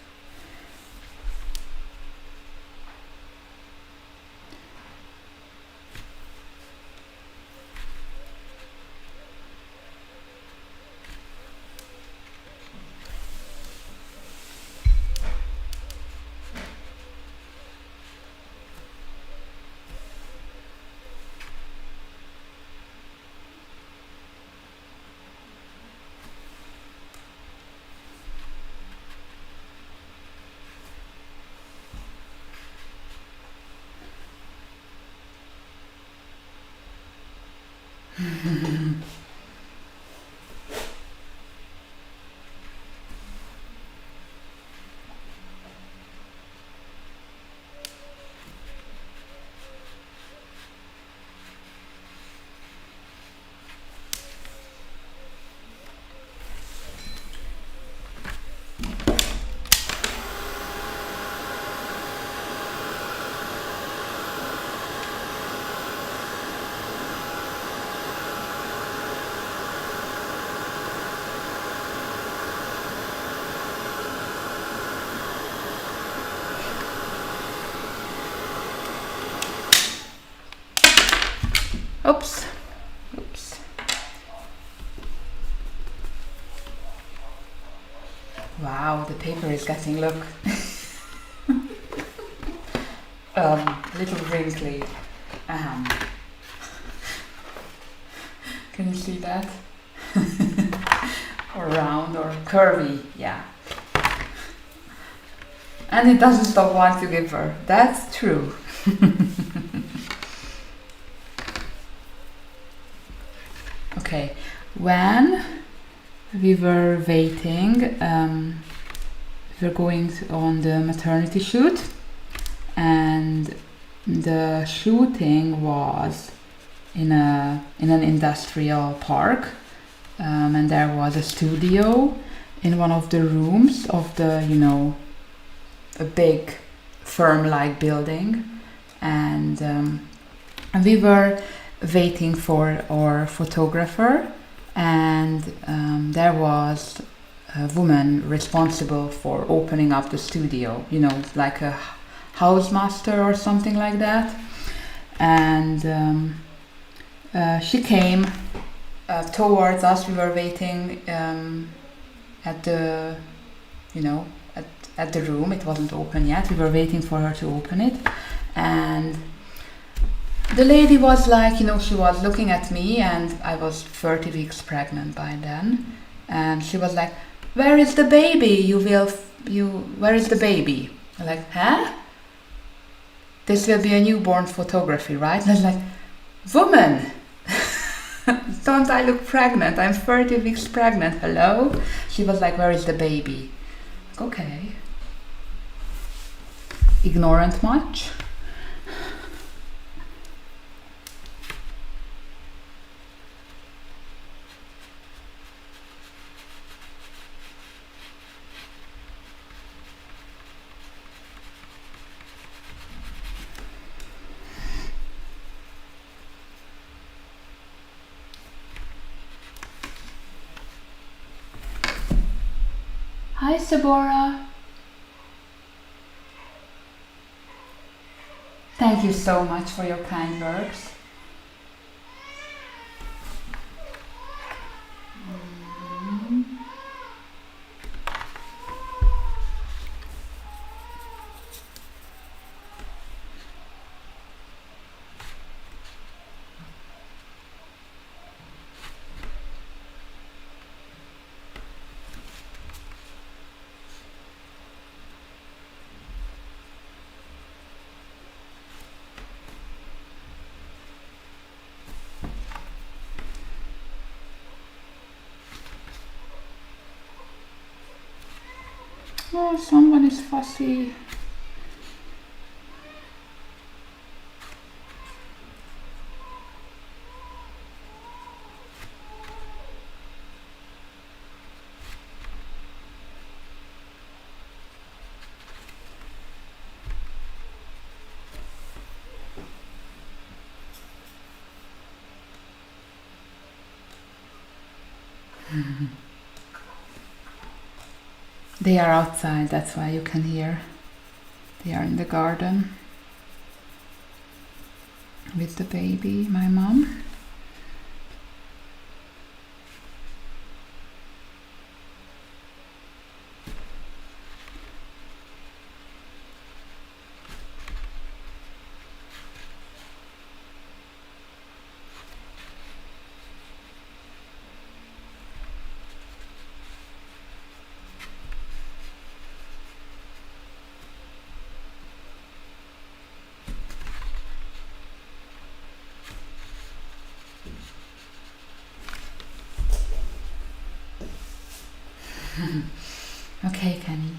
Oops. Oops. Wow, the paper is getting, look, a little wrinkly. Can you see that? Or round or curvy, yeah. And it doesn't stop wanting to give her. That's true. Okay, when we were waiting, we were going on the maternity shoot, and the shooting was in an industrial park, and there was a studio in one of the rooms of the, you know, a big firm-like building, and we were waiting for our photographer, and there was a woman responsible for opening up the studio, you know, like a housemaster or something like that. And she came towards us. We were waiting at the, you know, at the room. It wasn't open yet. We were waiting for her to open it, and the lady was like, you know, she was looking at me, and I was 30 weeks pregnant by then, and she was like, "Where is the baby? Where is the baby?" I'm like, huh? This will be a newborn photography, right? And I was like, woman, don't I look pregnant? I'm 30 weeks pregnant, hello? She was like, where is the baby? Like, okay. Ignorant much? Hi, Sabora. Thank you so much for your kind words. Oh, someone is fussy. They are outside, that's why you can hear. They are in the garden with the baby, my mom. Okay, Kenny.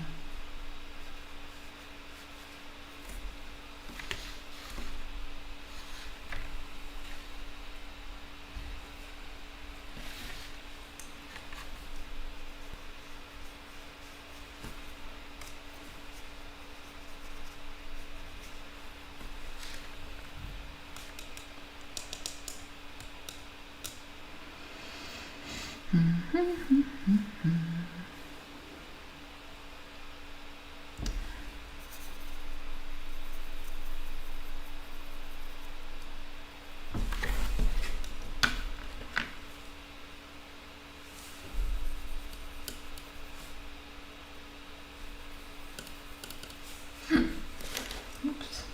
Oops.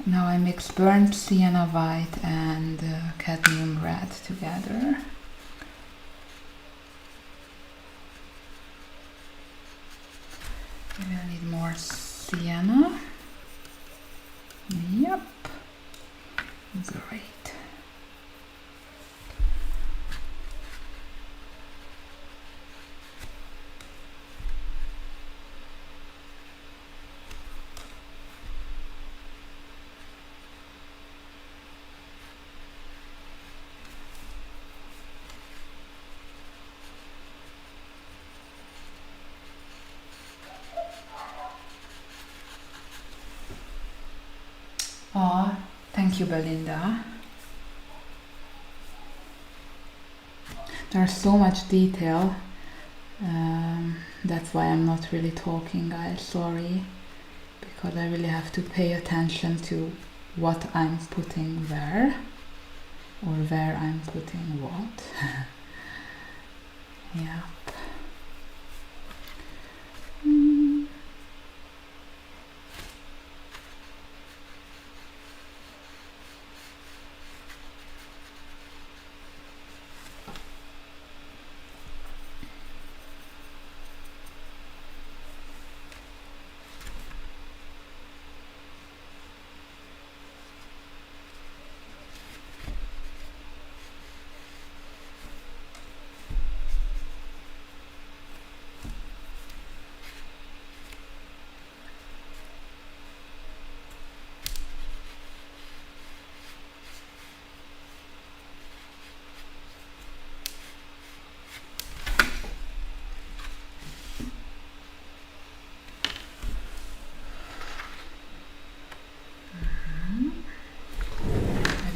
Now I mix burnt sienna white and cadmium red together. We will need more sienna. Yep. Great. Oh, thank you, Belinda. There's so much detail. That's why I'm not really talking, guys. Sorry. Because I really have to pay attention to what I'm putting where. Or where I'm putting what. Yeah.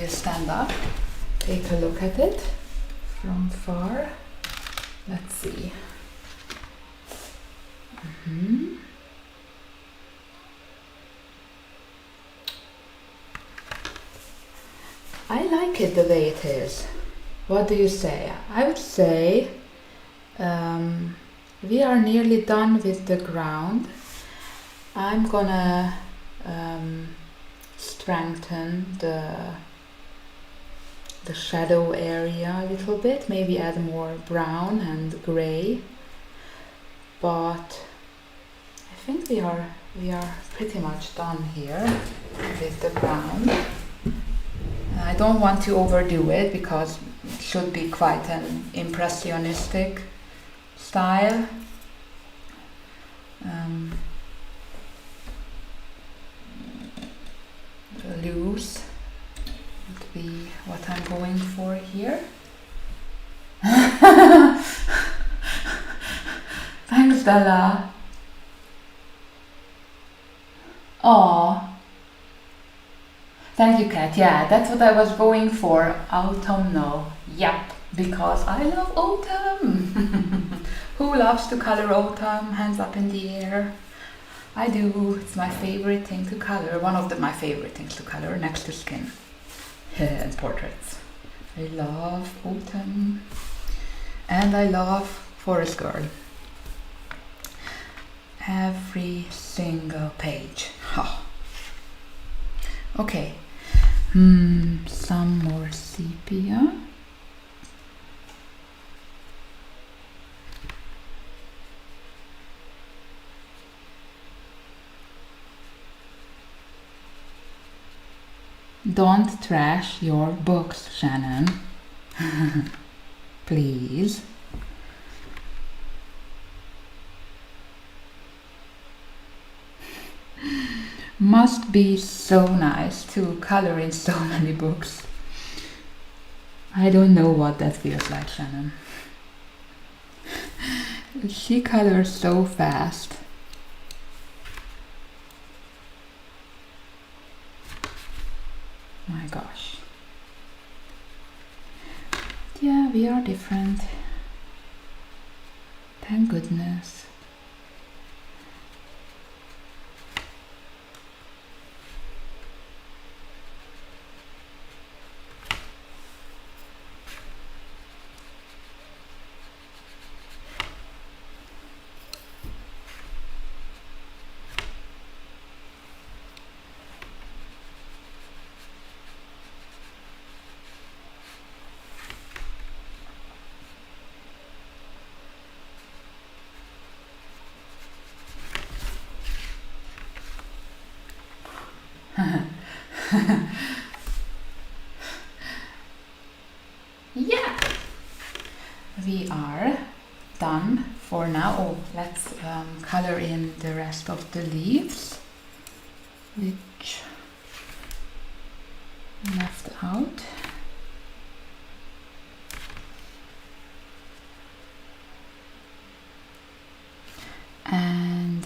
Stand up, take a look at it from far. Let's see. I like it the way it is. What do you say? I would say we are nearly done with the ground. I'm gonna strengthen the shadow area a little bit, maybe add more brown and gray, but I think we are pretty much done here with the brown. I don't want to overdo it because it should be quite an impressionistic style. Loose would be what I'm going for here. Thanks, Bella. Oh, thank you, Kat. Yeah, that's what I was going for. Autumnal. Yep, because I love autumn. Who loves to color autumn? Hands up in the air. I do. It's my favorite thing to color. One of my favorite things to color next to skin and portraits. I love autumn. And I love Forest Girl. Every single page. Oh. Okay. Some more sepia. Don't trash your books, Shannon. Please. Must be so nice to color in so many books. I don't know what that feels like, Shannon. She colors so fast. My gosh. Yeah, we are different. Thank goodness. Yeah, we are done for now. Oh, let's color in the rest of the leaves, which left out. And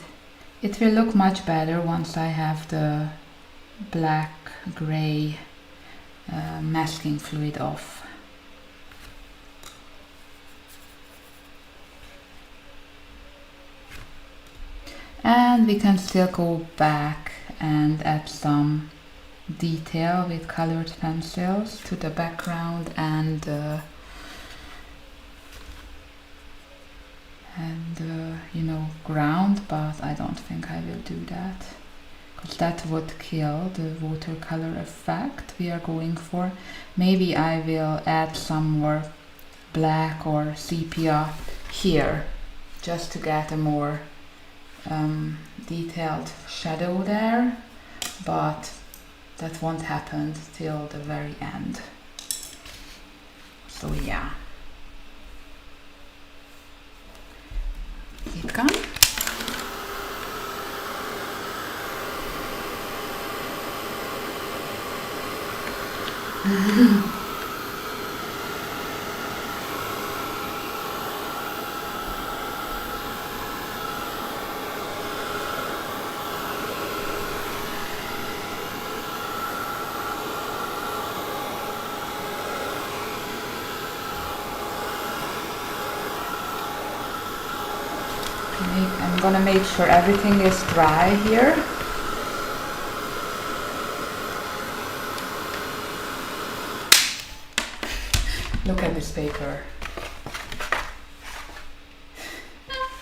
it will look much better once I have the black gray masking fluid off. And we can still go back and add some detail with colored pencils to the background and you know, ground, but I don't think I will do that because that would kill the watercolor effect we are going for. Maybe I will add some more black or sepia here just to get a more detailed shadow there, but that won't happen till the very end. So yeah, keep going. I'm gonna make sure everything is dry here. Look at this paper.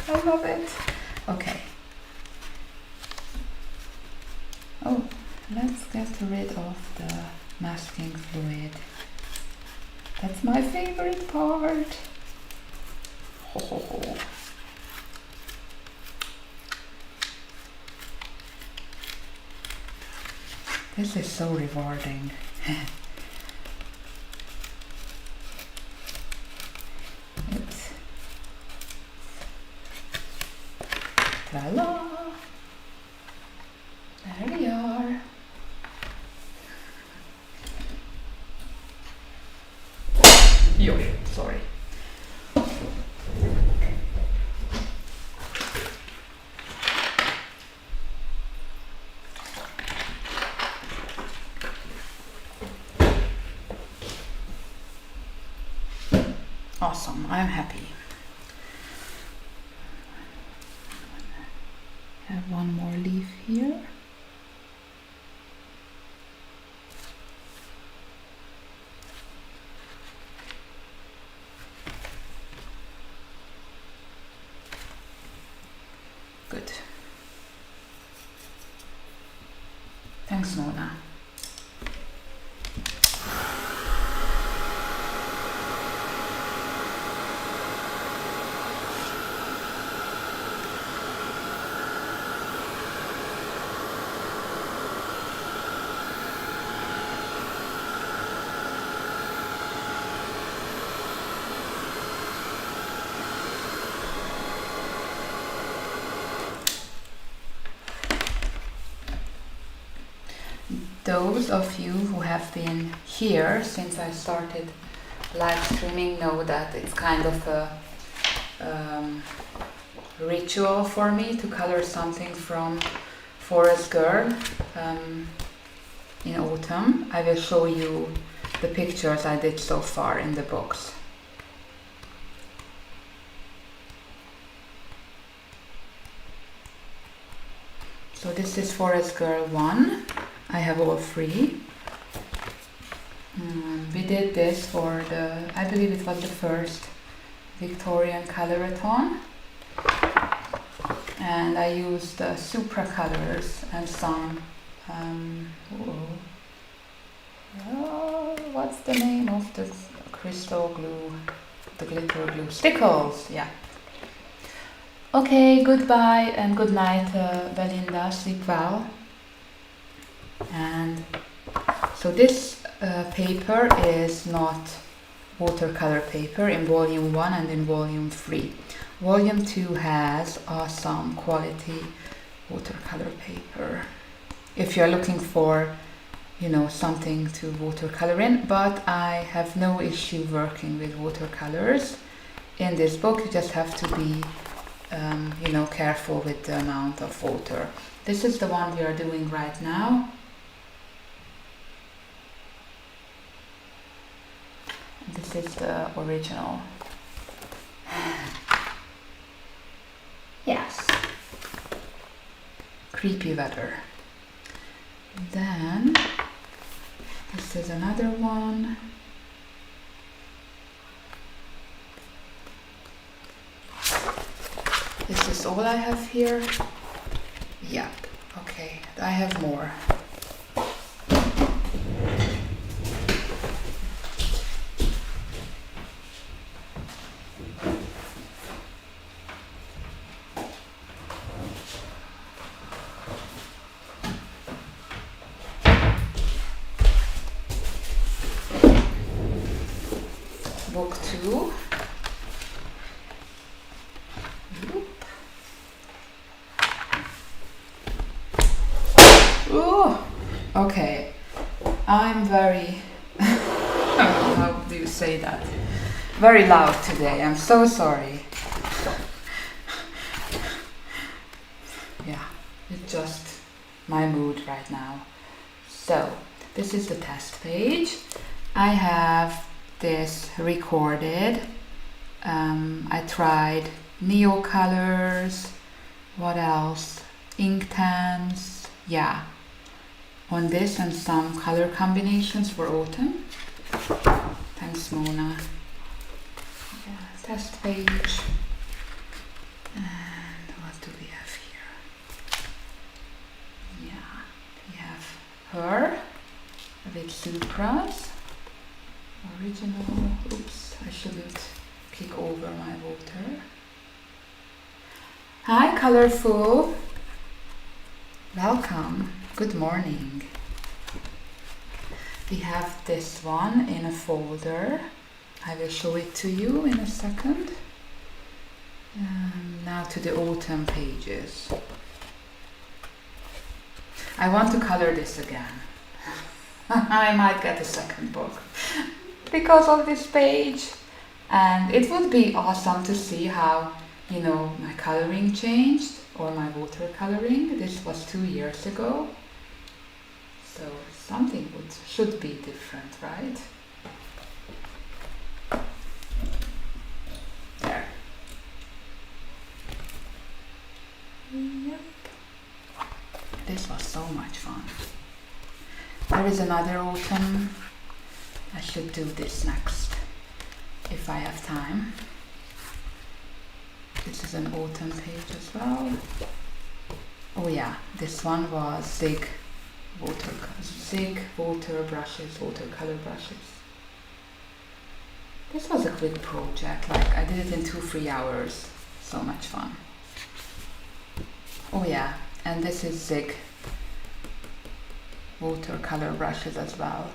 I love it. Okay. Oh, let's get rid of the masking fluid. That's my favorite part. Ho, ho, ho. This is so rewarding. Oops. Ta-la! There we are. Yo, sorry. Awesome, I'm happy. Have one more leaf here. Good. Thanks, Mona. Those of you who have been here since I started live streaming know that it's kind of a ritual for me to color something from Forest Girl in autumn. I will show you the pictures I did so far in the box. So this is Forest Girl 1. I have all 3. We did this for the, I believe it was the first Victorian Colorathon, and I used Supra colors and some what's the name of the crystal glue, the glitter glue? Stickles, yeah. Okay, goodbye and good night, Belinda, sleep well. And so this paper is not watercolor paper in volume 1 and in volume 3. Volume 2 has awesome quality watercolor paper if you're looking for, you know, something to watercolor in, but I have no issue working with watercolors. In this book you just have to be you know, careful with the amount of water. This is the one we are doing right now. This is the original. Yes. Creepy weather. Then this is another one. This is all I have here. Yeah, okay, I have more. Book 2. Ooh, okay, I'm very, how do you say that? Very loud today, I'm so sorry. Yeah, it's just my mood right now. So, this is the test page. I have this recorded. I tried Neocolors, what else? Inktan's, yeah. On this and some color combinations for autumn. Thanks, Mona. Yeah, test page. And what do we have here? Yeah, we have her with Supras. Original. Oops, I shouldn't kick over my water. Hi, colorful. Welcome. Good morning. We have this one in a folder. I will show it to you in a second. Now to the autumn pages. I want to color this again. I might get a second book because of this page. And it would be awesome to see how, you know, my coloring changed, or my watercoloring. This was 2 years ago. So something should be different, right? There. Yep. This was so much fun. There is another autumn. I should do this next if I have time. This is an autumn page as well. Oh yeah, this one was Zig water brushes, watercolor brushes. This was a quick project, like I did it in 2-3 hours. So much fun. Oh yeah, and this is Zig watercolor brushes as well.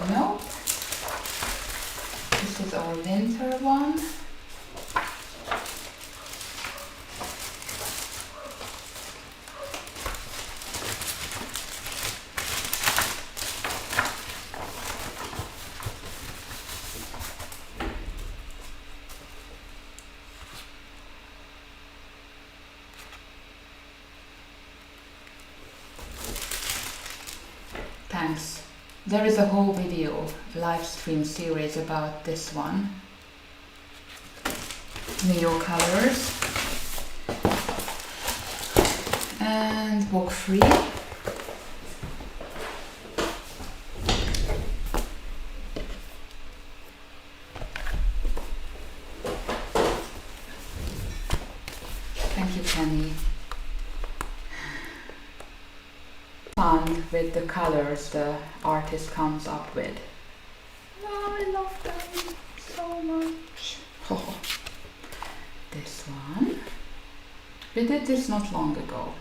No, this is our winter one. Thanks. There is a whole video, live stream series about this one. Neocolors. And book 3. Thank you, Penny. Fun with the colors the artist comes up with. Oh, I love them so much. Oh. This one. We did this not long ago.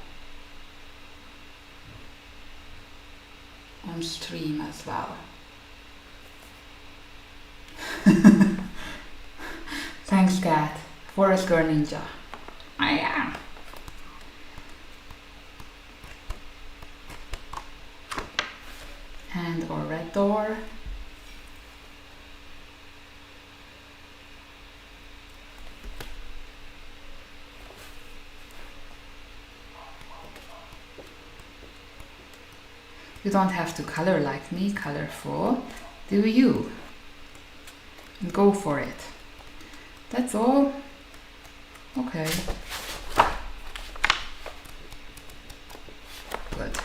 On stream as well. Thanks, Kat. Forest Girl Ninja. I am. And our red door. You don't have to color like me, colorful. Do you? And go for it. That's all. Okay. Good.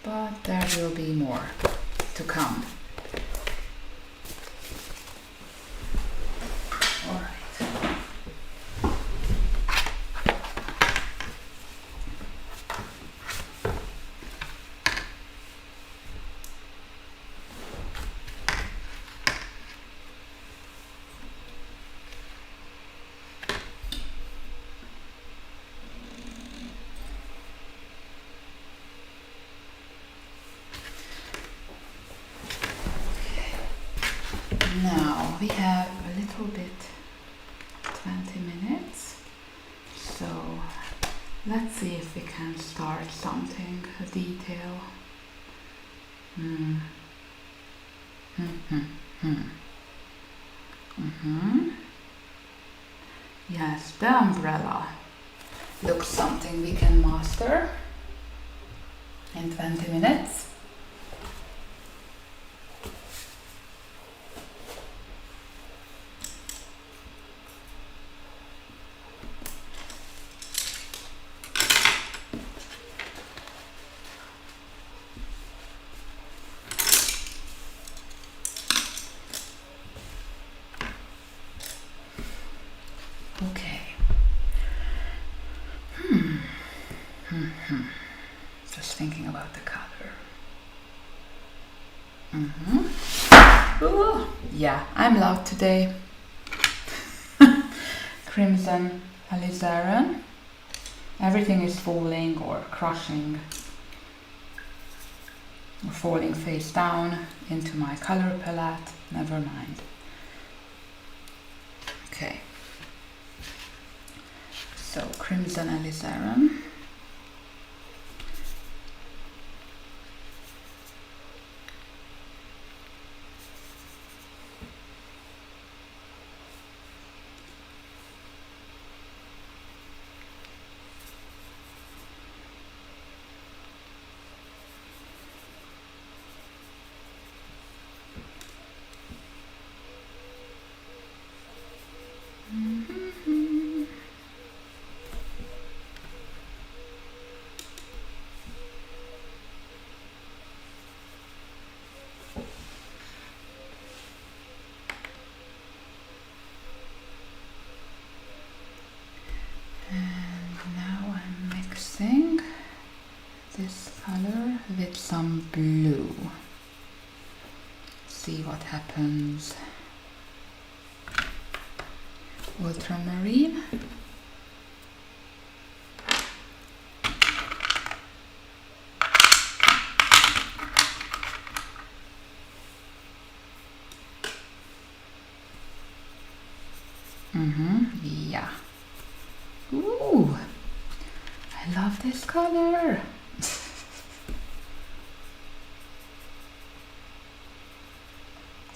But there will be more to come. All right. Now we have a little bit, 20 minutes, so let's see if we can start something, a detail. Yes, the umbrella looks something we can master in 20 minutes. Ooh, yeah, I'm loud today. Crimson alizarin. Everything is falling or crushing or falling face down into my color palette. Never mind. Okay. So crimson alizarin. This color with some blue. See what happens. Ultramarine. Yeah. Ooh, I love this color.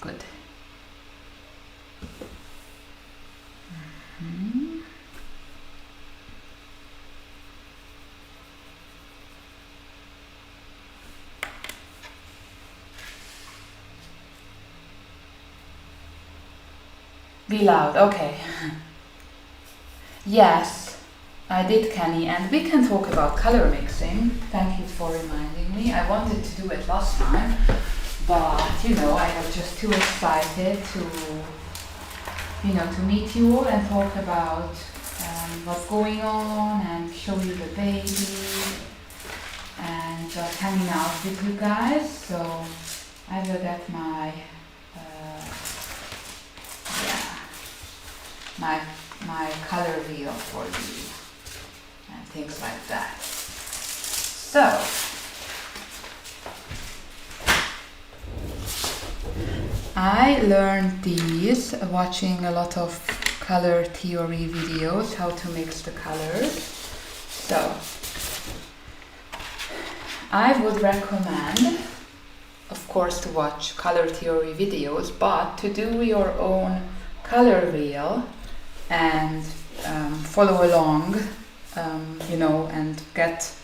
Good. Be loud, okay. Yes, I did, Kenny, and we can talk about color mixing. Thank you for reminding me. I wanted to do it last time, but you know, I was just too excited to meet you all and talk about what's going on and show you the baby and just hanging out with you guys. So I will get my my color wheel for you and things like that. So I learned these watching a lot of color theory videos, how to mix the colors. So I would recommend, of course, to watch color theory videos, but to do your own color wheel and follow along, and get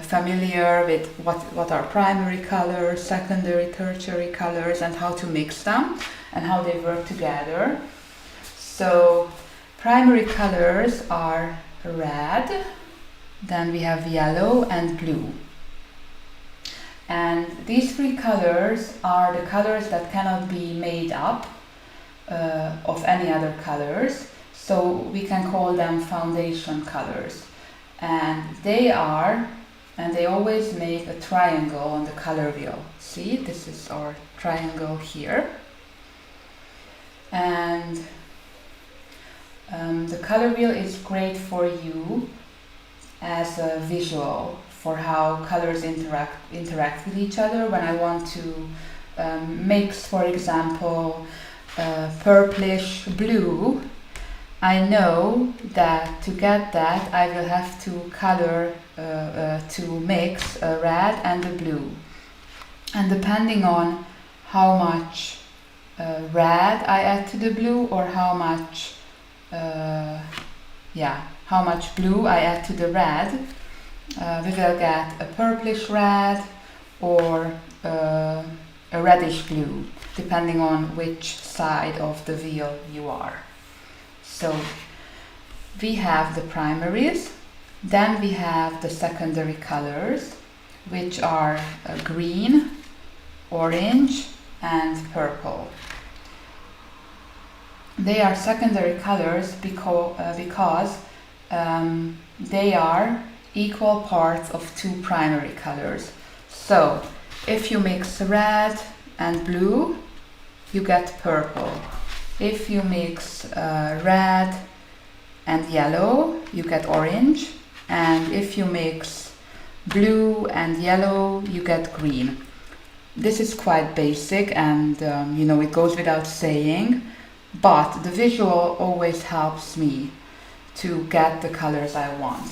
familiar with what are primary colors, secondary, tertiary colors, and how to mix them and how they work together. So primary colors are red, then we have yellow and blue. And these three colors are the colors that cannot be made up of any other colors, so we can call them foundation colors. And they always make a triangle on the color wheel. See, this is our triangle here. And the color wheel is great for you as a visual for how colors interact with each other. When I want to mix, for example, purplish blue, I know that to get that I will have to mix a red and a blue, and depending on how much red I add to the blue or how much blue I add to the red, we will get a purplish red or a reddish blue, depending on which side of the wheel you are. So we have the primaries, then we have the secondary colors, which are green, orange, and purple. They are secondary colors because they are equal parts of two primary colors. So if you mix red and blue, you get purple. If you mix red and yellow, you get orange. And if you mix blue and yellow, you get green. This is quite basic and you know, it goes without saying, but the visual always helps me to get the colors I want.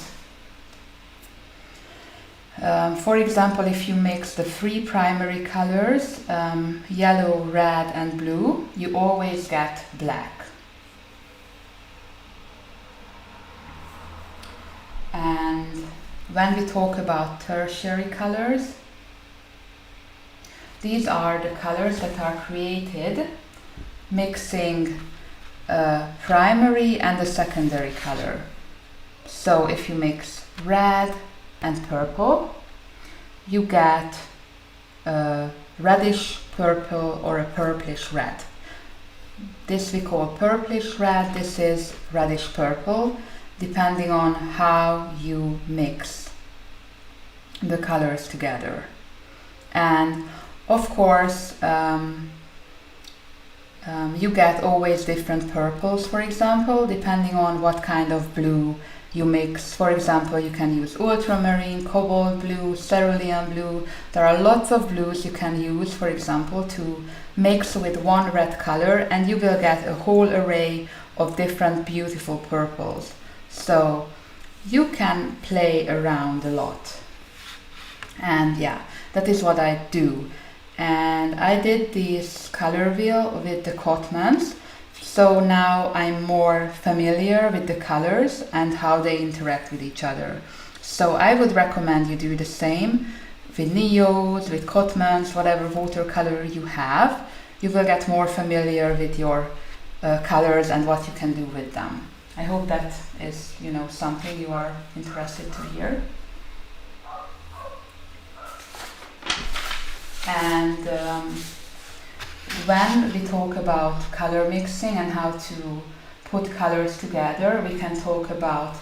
For example, if you mix the three primary colors, yellow, red and blue, you always get black. And when we talk about tertiary colors, these are the colors that are created mixing a primary and a secondary color. So if you mix red and purple, you get a reddish purple or a purplish red. This we call purplish red, this is reddish purple, depending on how you mix the colors together. And of course, you get always different purples, for example, depending on what kind of blue you mix. For example, you can use ultramarine, cobalt blue, cerulean blue. There are lots of blues you can use, for example, to mix with one red color, and you will get a whole array of different beautiful purples. So you can play around a lot. And yeah, that is what I do. And I did this color wheel with the Cotmans, so now I'm more familiar with the colors and how they interact with each other. So I would recommend you do the same with Neos, with Cotmans, whatever watercolor you have. You will get more familiar with your colors and what you can do with them. I hope that is, you know, something you are interested to hear. And when we talk about color mixing and how to put colors together, we can talk about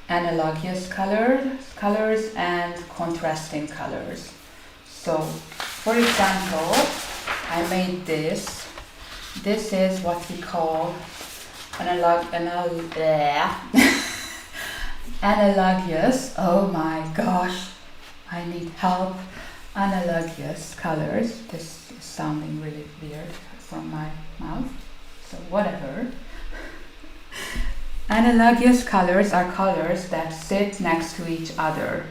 analogous colors and contrasting colors. So, for example, I made this. This is what we call analogous. Oh my gosh, I need help. Analogous colors. This is sounding really weird from my mouth, so whatever. Analogous colors are colors that sit next to each other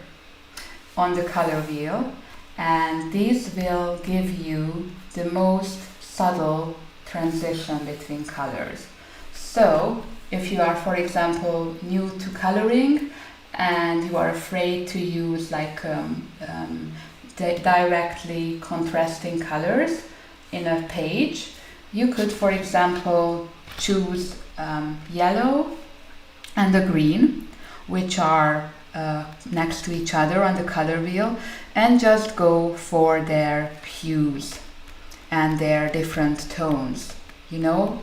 on the color wheel, and these will give you the most subtle transition between colors. So if you are, for example, new to coloring and you are afraid to use like directly contrasting colors in a page, you could, for example, choose yellow and the green, which are next to each other on the color wheel, and just go for their hues and their different tones. You know,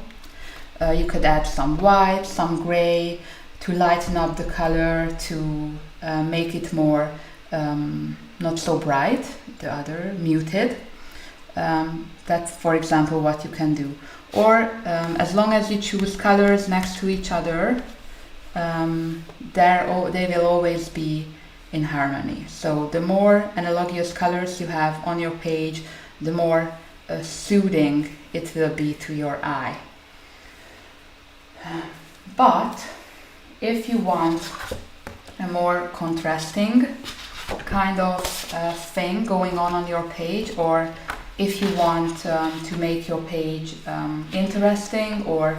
you could add some white, some gray to lighten up the color, to make it more not so bright, the other muted. That's, for example, what you can do. Or as long as you choose colors next to each other, they will always be in harmony. So the more analogous colors you have on your page, the more soothing it will be to your eye. But if you want a more contrasting kind of thing going on your page, or if you want to make your page interesting or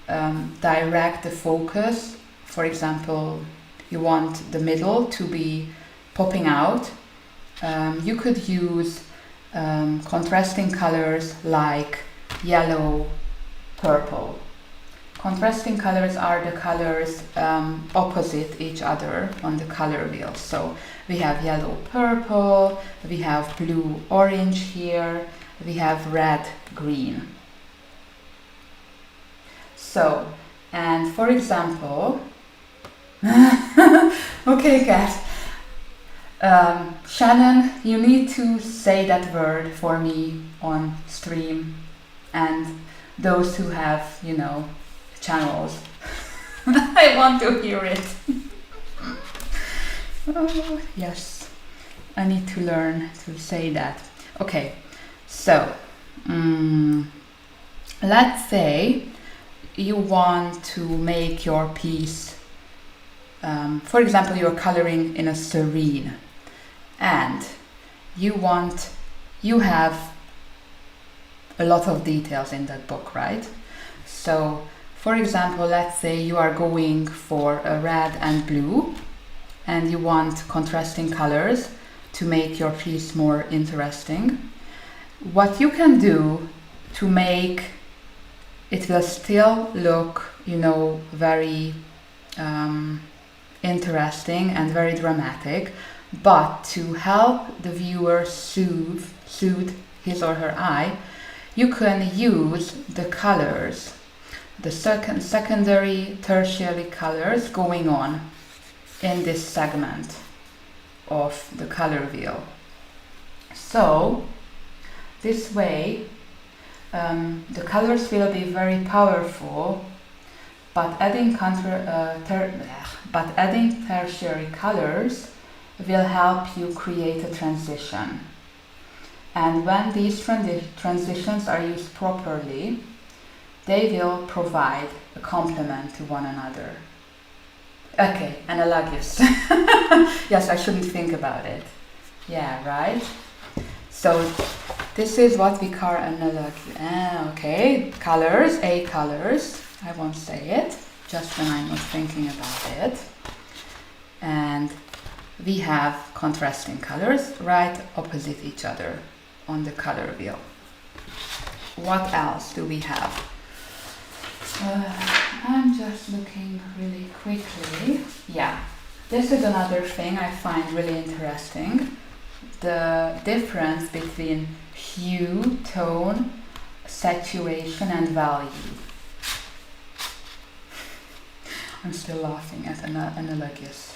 direct the focus, for example, you want the middle to be popping out, you could use contrasting colors like yellow, purple. Contrasting colors are the colors opposite each other on the color wheel. So we have yellow, purple, we have blue, orange here, we have red, green. So, and for example, okay, Kat, Shannon, you need to say that word for me on stream, and those who have, you know, channels. I want to hear it. Oh, yes, I need to learn to say that. Okay, so let's say you want to make your piece, for example, you're coloring in a serene, and you have a lot of details in that book, right? So, for example, let's say you are going for a red and blue, and you want contrasting colors to make your piece more interesting. What you can do to make it will still look, you know, very interesting and very dramatic, but to help the viewer soothe his or her eye, you can use the colors, the secondary, tertiary colors going on in this segment of the color wheel. So this way the colors will be very powerful, but adding tertiary colors will help you create a transition. And when these transitions are used properly, they will provide a complement to one another. Okay, analogous. Yes, I shouldn't think about it. Yeah, right? So this is what we call analogous. Okay, colors, colors. I won't say it, just when I'm not thinking about it. And we have contrasting colors right opposite each other on the color wheel. What else do we have? I'm just looking really quickly. Yeah, this is another thing I find really interesting. The difference between hue, tone, saturation and value. I'm still laughing at analogous.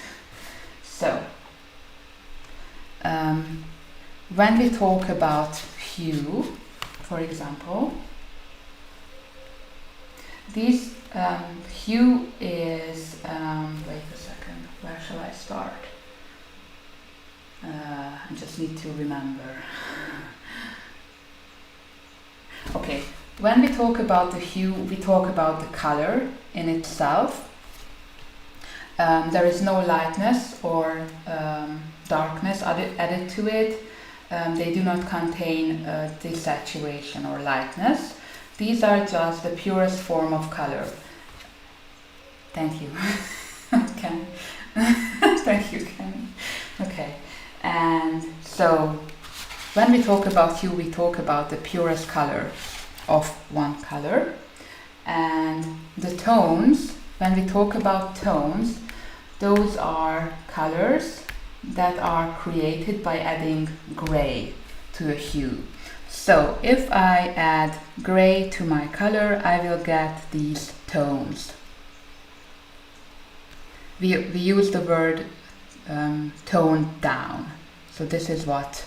So, when we talk about hue, for example, this hue is, wait a second, where shall I start? I just need to remember. Okay, when we talk about the hue, we talk about the color in itself. There is no lightness or darkness added to it. They do not contain desaturation or lightness. These are just the purest form of color. Thank you. Ken. Thank you, Ken. Okay. And so when we talk about hue, we talk about the purest color of one color. And the tones, when we talk about tones, those are colors that are created by adding gray to a hue. So if I add gray to my color, I will get these tones. We use the word toned down. So this is what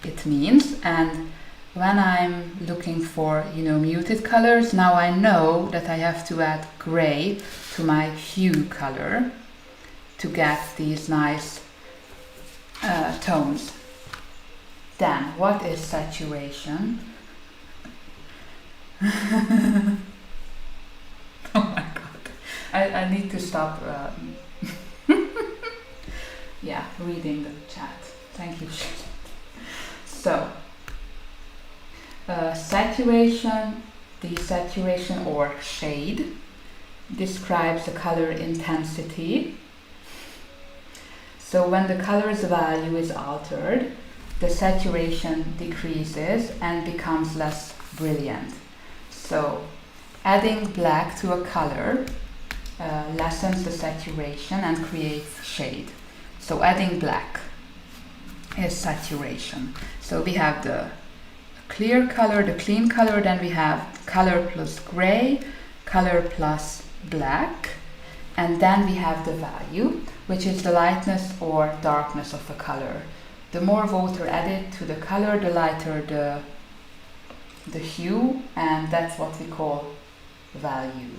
it means. And when I'm looking for, you know, muted colors, now I know that I have to add gray to my hue color to get these nice tones. Then, what is saturation? Oh my god, I need to stop yeah, reading the chat. Thank you. So, saturation, desaturation or shade describes the color intensity. So when the color's value is altered, the saturation decreases and becomes less brilliant. So adding black to a color lessens the saturation and creates shade. So adding black is saturation. So we have the clear color, the clean color, then we have color plus gray, color plus black, And then we have the value, which is the lightness or darkness of a color. The more water added to the color, the lighter the hue, and that's what we call value.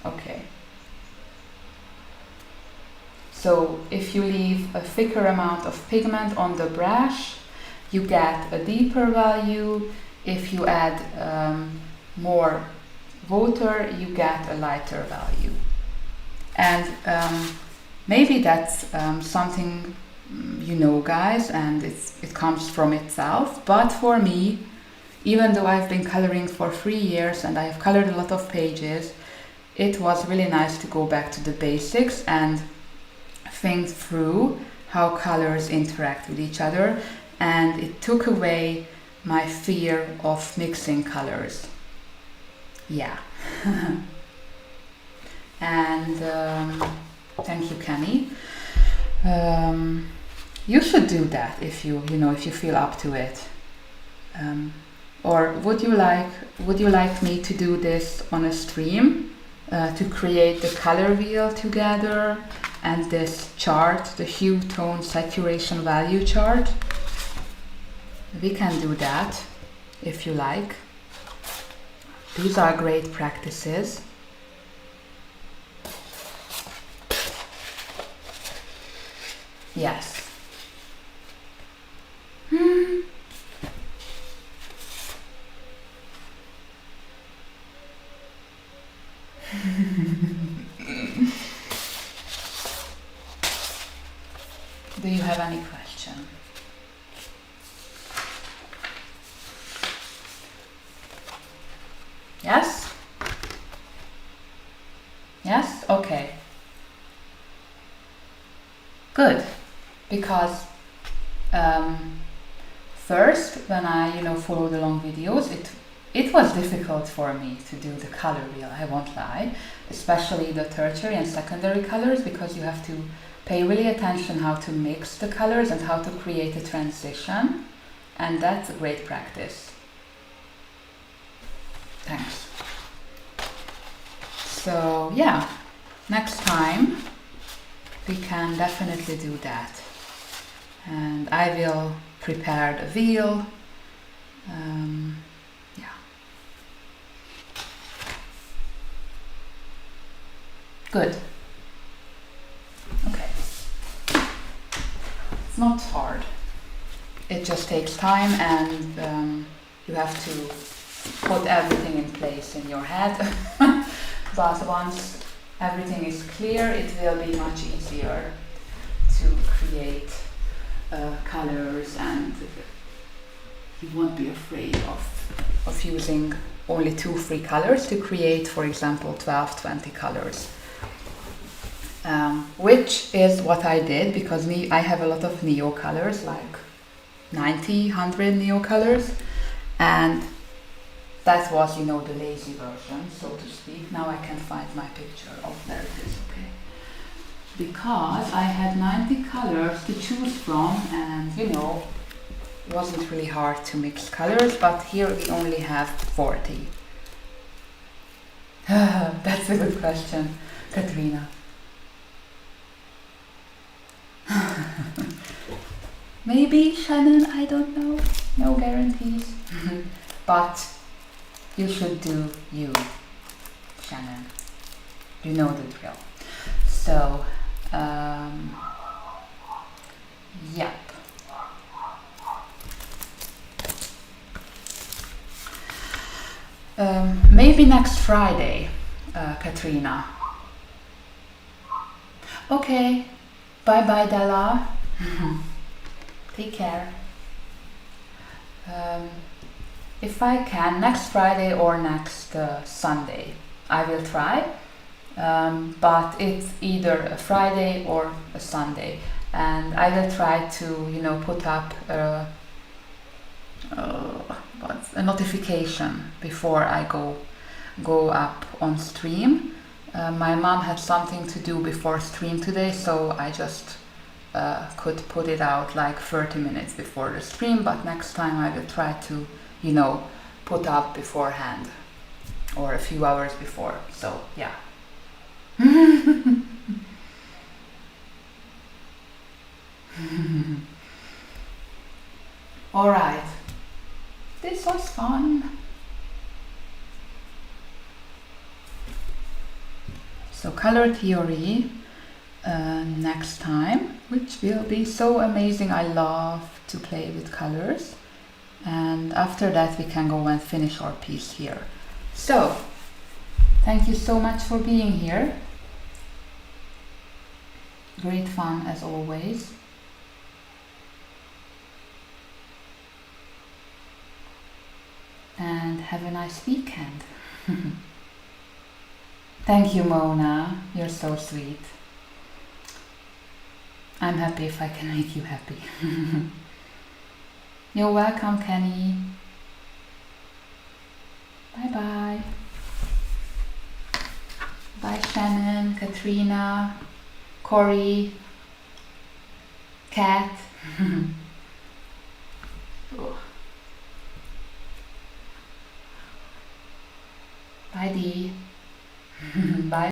Okay. So if you leave a thicker amount of pigment on the brush, you get a deeper value. If you add more water, you get a lighter value. And maybe that's something you know, guys, and it comes from itself. But for me, even though I've been coloring for 3 years and I've colored a lot of pages, it was really nice to go back to the basics and think through how colors interact with each other, and it took away my fear of mixing colors. Yeah. And thank you, Kenny. You should do that if you feel up to it. Or would you like me to do this on a stream, to create the color wheel together and this chart, the hue, tone, saturation, value chart? We can do that if you like. These are great practices. Yes. Do you have any question? Yes? Yes? Okay. Good. Because first, when I followed along videos, it was difficult for me to do the color wheel, I won't lie, especially the tertiary and secondary colors, because you have to pay really attention how to mix the colors and how to create a transition, and that's a great practice. Thanks. So yeah, next time we can definitely do that, and I will prepare the wheel. Yeah. Good. Okay. It's not hard. It just takes time, and you have to put everything in place in your head. But once everything is clear, it will be much easier to create colors, and you won't be afraid of using only 2-3 colors to create, for example, 12-20 colors. Which is what I did, because I have a lot of Neocolors, like 90-100 Neocolors, and that was, the lazy version, so to speak. Now I can find my picture. Oh, there it is, okay. Because I had 90 colors to choose from, and, it wasn't really hard to mix colors, but here we only have 40. That's a good question, Katrina. Maybe, Shannon, I don't know. No guarantees. But you should do you, Shannon. You know the drill. So, yep. Maybe next Friday, Katrina. Okay. Bye-bye, Della. Take care. If I can, next Friday or next Sunday, I will try. But it's either a Friday or a Sunday, and I will try to, put up a notification before I go up on stream. My mom had something to do before stream today, so I just could put it out like 30 minutes before the stream, but next time I will try to, put up beforehand or a few hours before. So yeah, Alright, this was fun. So color theory next time, which will be so amazing. I love to play with colors. And after that we can go and finish our piece here. So, thank you so much for being here. Great fun as always. And have a nice weekend. Thank you, Mona. You're so sweet. I'm happy if I can make you happy. You're welcome, Kenny. Bye-bye. Bye, Shannon, Katrina, Corey, Kat. Bye, Dee. Bye.